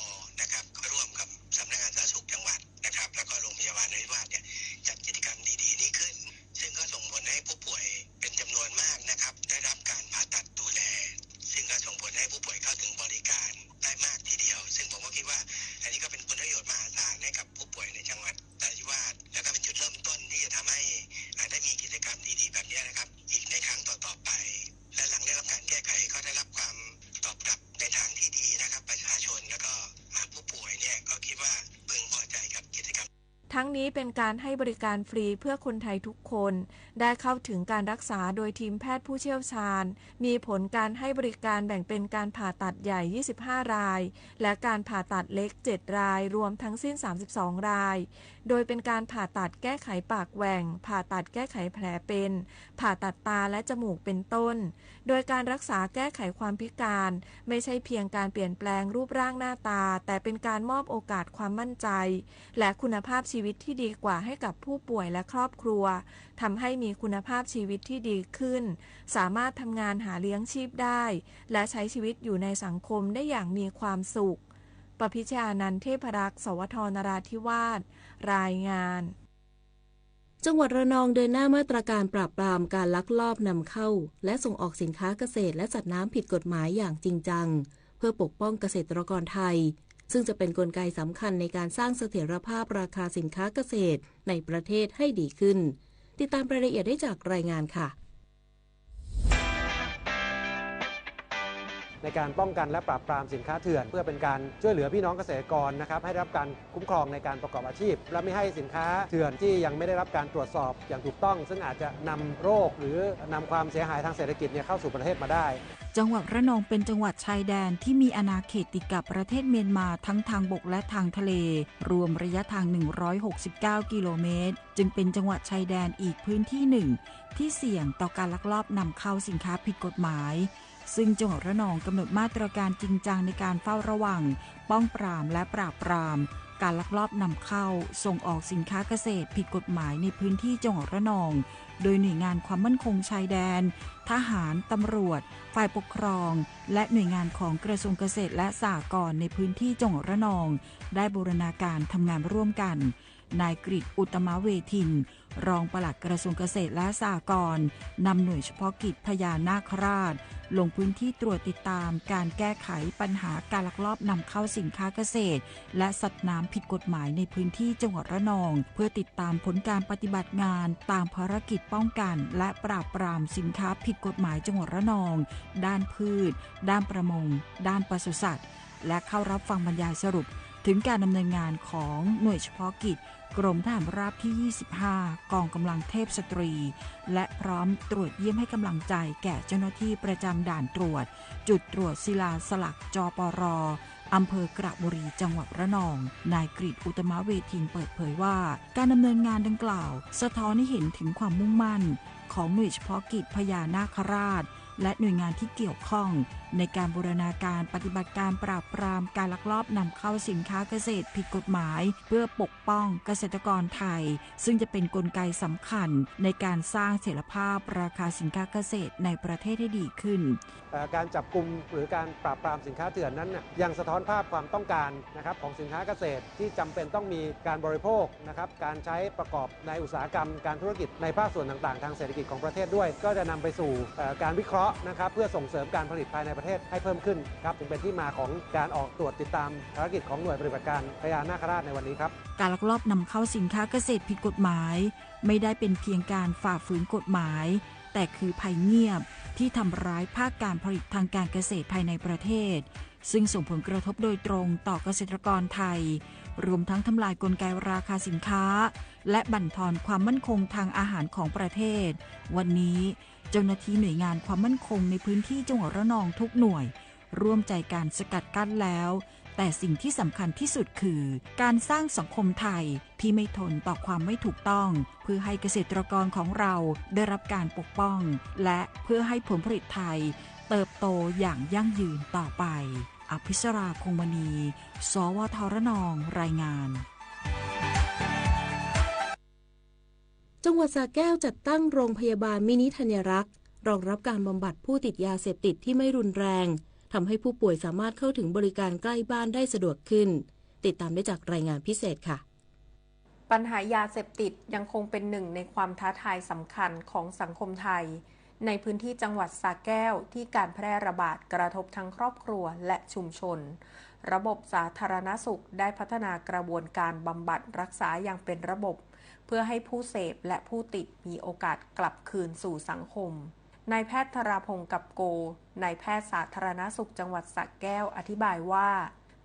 นะครับก็ร่วมกับสำนักงานสาธารณสุขจังหวัดนะครับแล้วก็โรงพยาบาลนราธิวาสเนี่ยจัดกิจกรรมดีๆนี้ขึ้นซึ่งก็ส่งผลให้ผู้ป่วยเป็นจำนวนมากนะครับได้รับการผ่าตัดดูแลซึ่งก็ส่งผลให้ผู้ป่วยเข้าถึงบริการได้มากทีเดียวซึ่งผมก็คิดว่าอันนี้ก็เป็นผลประโยชน์มหาศาลให้กับผู้ป่วยในจังหวัดนราธิวาสแล้วก็เป็นจุดเริ่มต้นที่จะทำให้ได้มีกิจกรรมดีๆแบบนี้นะครับอีกในครั้งต่อๆไปและหลังได้รับการแก้ไขก็ได้รับความตอบรับในทางที่ดีนะครับประชาชนแล้วก็ผู้ป่วยเนี่ยก็คิดว่าพึงพอใจกับกิจกรรมทั้งนี้เป็นการให้บริการฟรีเพื่อคนไทยทุกคนได้เข้าถึงการรักษาโดยทีมแพทย์ผู้เชี่ยวชาญมีผลการให้บริการแบ่งเป็นการผ่าตัดใหญ่25รายและการผ่าตัดเล็ก7รายรวมทั้งสิ้น32รายโดยเป็นการผ่าตัดแก้ไขปากแหว่งผ่าตัดแก้ไขแผลเป็นผ่าตัดตาและจมูกเป็นต้นโดยการรักษาแก้ไขความพิการไม่ใช่เพียงการเปลี่ยนแปลงรูปร่างหน้าตาแต่เป็นการมอบโอกาสความมั่นใจและคุณภาพชีวิตที่ดีกว่าให้กับผู้ป่วยและครอบครัวทำให้มีคุณภาพชีวิตที่ดีขึ้นสามารถทำงานหาเลี้ยงชีพได้และใช้ชีวิตอยู่ในสังคมได้อย่างมีความสุขประพิชญานันท์ เทพรักษ์ สวท นราธิวาสรายงานจังหวัดระนองเดินหน้ามาตรการปราบปรามการลักลอบนำเข้าและส่งออกสินค้าเกษตรและสัตว์น้ำผิดกฎหมายอย่างจริงจังเพื่อปกป้องเกษตรกรไทยซึ่งจะเป็นกลไกสำคัญในการสร้างเสถียรภาพราคาสินค้าเกษตรในประเทศให้ดีขึ้นติดตามรายละเอียดได้จากรายงานค่ะในการป้องกันและปราบปรามสินค้าเถื่อนเพื่อเป็นการช่วยเหลือพี่น้องเกษตรกรนะครับให้ได้รับการคุ้มครองในการประกอบอาชีพและไม่ให้สินค้าเถื่อนที่ยังไม่ได้รับการตรวจสอบอย่างถูกต้องซึ่งอาจจะนำโรคหรือนำความเสียหายทางเศรษฐกิจเข้าสู่ประเทศมาได้จังหวัดระนองเป็นจังหวัดชายแดนที่มีอาณาเขตติดกับประเทศเมียนมาทั้งทางบกและทางทะเลรวมระยะทาง169กิโลเมตรจึงเป็นจังหวัดชายแดนอีกพื้นที่หนึ่งที่เสี่ยงต่อการลักลอบนำเข้าสินค้าผิดกฎหมายซึ่งจังหวัดระนองกำหนดมาตรการจริงจังในการเฝ้าระวังป้องปรามและปราบปรามการลักลอบนำเข้าส่งออกสินค้าเกษตรผิดกฎหมายในพื้นที่จังหวัดระนองโดยหน่วยงานความมั่นคงชายแดนทหารตำรวจฝ่ายปกครองและหน่วยงานของกระทรวงเกษตรและสหกรณ์ในพื้นที่จังหวัดระนองได้บูรณาการทำงานร่วมกัน นายกฤษอุตตมเวทินรองปลัดกระทรวงเกษตรและสหกรณ์นำหน่วยเฉพาะกิจพญานาคราชลงพื้นที่ตรวจติดตามการแก้ไขปัญหาการลักลอบนำเข้าสินค้าเกษตรและสัตว์น้ำผิดกฎหมายในพื้นที่จังหวัดระนองเพื่อติดตามผลการปฏิบัติงานตามภารกิจป้องกันและปราบปรามสินค้าผิดกฎหมายจังหวัดระนองด้านพืชด้านประมงด้านปศุสัตว์และเข้ารับฟังบรรยายสรุปถึงการดำเนินงานของหน่วยเฉพาะกิจกรมทหารราบที่ 25 กองกำลังเทพสตรีและพร้อมตรวจเยี่ยมให้กำลังใจแก่เจ้าหน้าที่ประจำด่านตรวจจุดตรวจศิลาสลักจปร.อำเภอกระบุรีจังหวัดระนองนายกฤษอุตตมเวทินเปิดเผยว่าการดำเนินงานดังกล่าวสะท้อนให้เห็นถึงความมุ่งมั่นของหน่วยเฉพาะกิจพญานาคราชและหน่วยงานที่เกี่ยวข้องในการบูรณาการปฏิบัติการปราบปรามการลักลอบนำเข้าสินค้าเกษตรผิดกฎหมายเพื่อปกป้องเกษตรกรไทยซึ่งจะเป็นกลไกสำคัญในการสร้างเสถียรภาพราคาสินค้าเกษตรในประเทศให้ดีขึ้นการจับกุมหรือการปราบปรามสินค้าเถื่อนนั้นยังสะท้อนภาพความต้องการนะครับของสินค้าเกษตรที่จำเป็นต้องมีการบริโภคนะครับการใช้ประกอบในอุตสาหกรรมการธุรกิจในภาคส่วนต่างๆทางเศรษฐกิจของประเทศด้วยก็จะนำไปสู่การวิเคราะห์นะครับเพื่อส่งเสริมการผลิตภายในประเทศให้เพิ่มขึ้นครับจึงเป็นที่มาของการออกตรวจติดตามภารกิจของหน่วยปฏิบัติการพญานาคราชในวันนี้ครับการลักลอบนำเข้าสินค้าเกษตรผิดกฎหมายไม่ได้เป็นเพียงการฝ่าฝืนกฎหมายแต่คือภัยเงียบที่ทำร้ายภาคการผลิตทางการเกษตรภายในประเทศซึ่งส่งผลกระทบโดยตรงต่อเกษตรกรไทยรวมทั้งทำลายกลไกราคาสินค้าและบั่นทอนความมั่นคงทางอาหารของประเทศวันนี้เจ้าหน้าที่หน่วยงานความมั่นคงในพื้นที่จังหวัดระนองทุกหน่วยร่วมใจการสกัดกั้นแล้วแต่สิ่งที่สำคัญที่สุดคือการสร้างสังคมไทยที่ไม่ทนต่อความไม่ถูกต้องเพื่อให้เกษตรกรของเราได้รับการปกป้องและเพื่อให้ผลผลิตไทยเติบโตอย่างยั่งยืนต่อไปอภิชราคงมณี สวทระนองรายงานจังหวัดสระแก้วจัดตั้งโรงพยาบาลมินิธัญรักษ์รองรับการบำบัดผู้ติดยาเสพติดที่ไม่รุนแรงทำให้ผู้ป่วยสามารถเข้าถึงบริการใกล้บ้านได้สะดวกขึ้นติดตามได้จากรายงานพิเศษค่ะปัญหายาเสพติดยังคงเป็นหนึ่งในความท้าทายสำคัญของสังคมไทยในพื้นที่จังหวัดสระแก้วที่การแพร่ระบาดกระทบทั้งครอบครัวและชุมชนระบบสาธารณสุขได้พัฒนากระบวนการบำบัดรักษาอย่างเป็นระบบเพื่อให้ผู้เสพและผู้ติดมีโอกาสกลับคืนสู่สังคมนายแพทย์ธราพงศ์กับโกนายแพทย์สาธารณสุขจังหวัดสระแก้วอธิบายว่า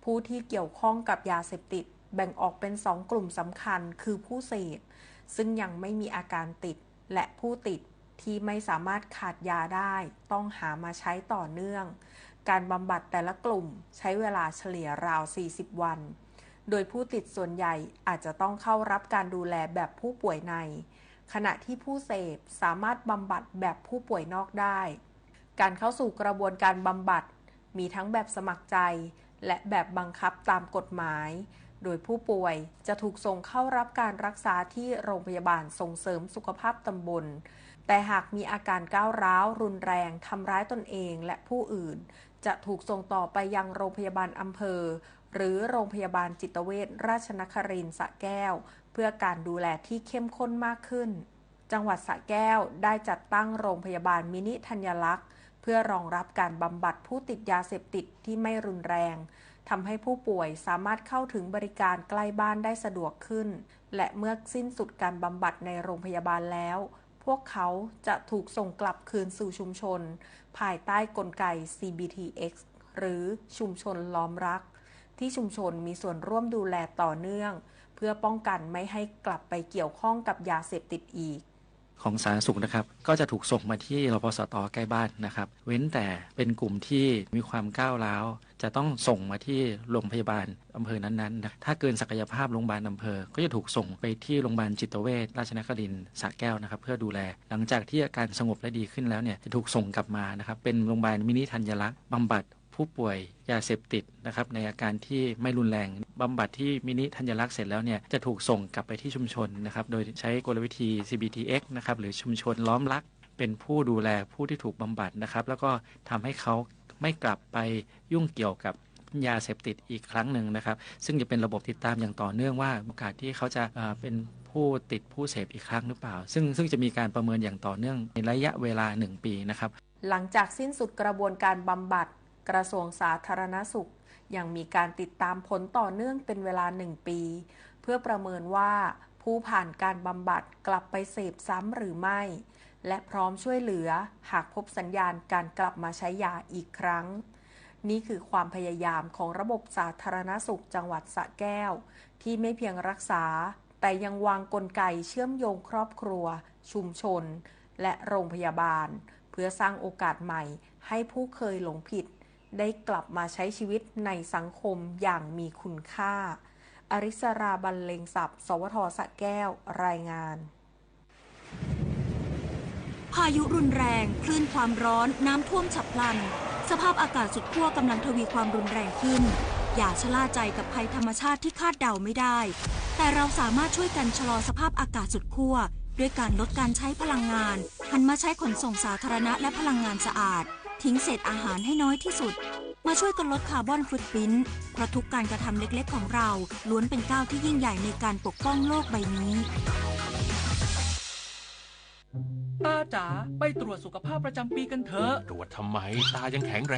ผู้ที่เกี่ยวข้องกับยาเสพติดแบ่งออกเป็น2กลุ่มสำคัญคือผู้เสพซึ่งยังไม่มีอาการติดและผู้ติดที่ไม่สามารถขาดยาได้ต้องหามาใช้ต่อเนื่องการบำบัดแต่ละกลุ่มใช้เวลาเฉลี่ยราว40วันโดยผู้ติดส่วนใหญ่อาจจะต้องเข้ารับการดูแลแบบผู้ป่วยในขณะที่ผู้เสพสามารถบำบัดแบบผู้ป่วยนอกได้การเข้าสู่กระบวนการบำบัดมีทั้งแบบสมัครใจและแบบบังคับตามกฎหมายโดยผู้ป่วยจะถูกส่งเข้ารับการรักษาที่โรงพยาบาลส่งเสริมสุขภาพตำบลแต่หากมีอาการก้าวร้าวรุนแรงทำร้ายตนเองและผู้อื่นจะถูกส่งต่อไปยังโรงพยาบาลอำเภอหรือโรงพยาบาลจิตเวชราชนครินทร์สระแก้วเพื่อการดูแลที่เข้มข้นมากขึ้นจังหวัดสระแก้วได้จัดตั้งโรงพยาบาลมินิธัญลักษณ์เพื่อรองรับการบำบัดผู้ติดยาเสพติดที่ไม่รุนแรงทำให้ผู้ป่วยสามารถเข้าถึงบริการใกล้บ้านได้สะดวกขึ้นและเมื่อสิ้นสุดการบำบัดในโรงพยาบาลแล้วพวกเขาจะถูกส่งกลับคืนสู่ชุมชนภายใต้กลไก CBTX หรือชุมชนล้อมรักที่ชุมชนมีส่วนร่วมดูแลต่อเนื่องเพื่อป้องกันไม่ให้กลับไปเกี่ยวข้องกับยาเสพติดอีกของสาธารณสุขนะครับก็จะถูกส่งมาที่รพสต.ใกล้บ้านนะครับเว้นแต่เป็นกลุ่มที่มีความก้าวร้าวจะต้องส่งมาที่โรงพยาบาลอำเภอนั้นๆนะถ้าเกินศักยภาพโรงพยาบาลอำเภอก็จะถูกส่งไปที่โรงพยาบาลจิตเวชราชนครินทร์สระแก้วนะครับเพื่อดูแลหลังจากที่อาการสงบและดีขึ้นแล้วเนี่ยจะถูกส่งกลับมานะครับเป็นโรงพยาบาลมินิธัญรักษ์บำบัดผู้ป่วยยาเสพติดนะครับในอาการที่ไม่รุนแรงบำบัดที่มินิธัญรักษ์เสร็จแล้วเนี่ยจะถูกส่งกลับไปที่ชุมชนนะครับโดยใช้กลวิธี CBTX นะครับหรือชุมชนล้อมรักเป็นผู้ดูแลผู้ที่ถูกบำบัดนะครับแล้วก็ทำให้เขาไม่กลับไปยุ่งเกี่ยวกับ ยาเสพติดอีกครั้งหนึ่งนะครับซึ่งจะเป็นระบบติดตามอย่างต่อเนื่องว่าโอกาสที่เขาจะเป็นผู้ติดผู้เสพอีกครั้งหรือเปล่าซึ่งจะมีการประเมินอย่างต่อเนื่องในระยะเวลา1 ปีนะครับหลังจากสิ้นสุดกระบวนการบำบัดกระทรวงสาธารณสุขยังมีการติดตามผลต่อเนื่องเป็นเวลา1 ปีเพื่อประเมินว่าผู้ผ่านการบำบัดกลับไปเสพซ้ำหรือไม่และพร้อมช่วยเหลือหากพบสัญญาณการกลับมาใช้ยาอีกครั้งนี่คือความพยายามของระบบสาธารณสุขจังหวัดสระแก้วที่ไม่เพียงรักษาแต่ยังวางกลไกเชื่อมโยงครอบครัวชุมชนและโรงพยาบาลเพื่อสร้างโอกาสใหม่ให้ผู้เคยหลงผิดได้กลับมาใช้ชีวิตในสังคมอย่างมีคุณค่าอริสราบรรเลงศัพท์สวท.สระแก้วรายงานพายุรุนแรงคลื่นความร้อนน้ำท่วมฉับพลันสภาพอากาศสุดขั้วกำลังทวีความรุนแรงขึ้นอย่าชะล่าใจกับภัยธรรมชาติที่คาดเดาไม่ได้แต่เราสามารถช่วยกันชะลอสภาพอากาศสุดขั้วด้วยการลดการใช้พลังงานหันมาใช้ขนส่งสาธารณะและพลังงานสะอาดทิ้งเศษอาหารให้น้อยที่สุดมาช่วยกันลดคาร์บอนฟุตพริ้นท์เพราะทุกการกระทำเล็กๆของเราล้วนเป็นก้าวที่ยิ่งใหญ่ในการปกป้องโลกใบนี้ตาจ๋าไปตรวจสุขภาพประจำปีกันเถอะตรวจทำไมตายังแข็งแรง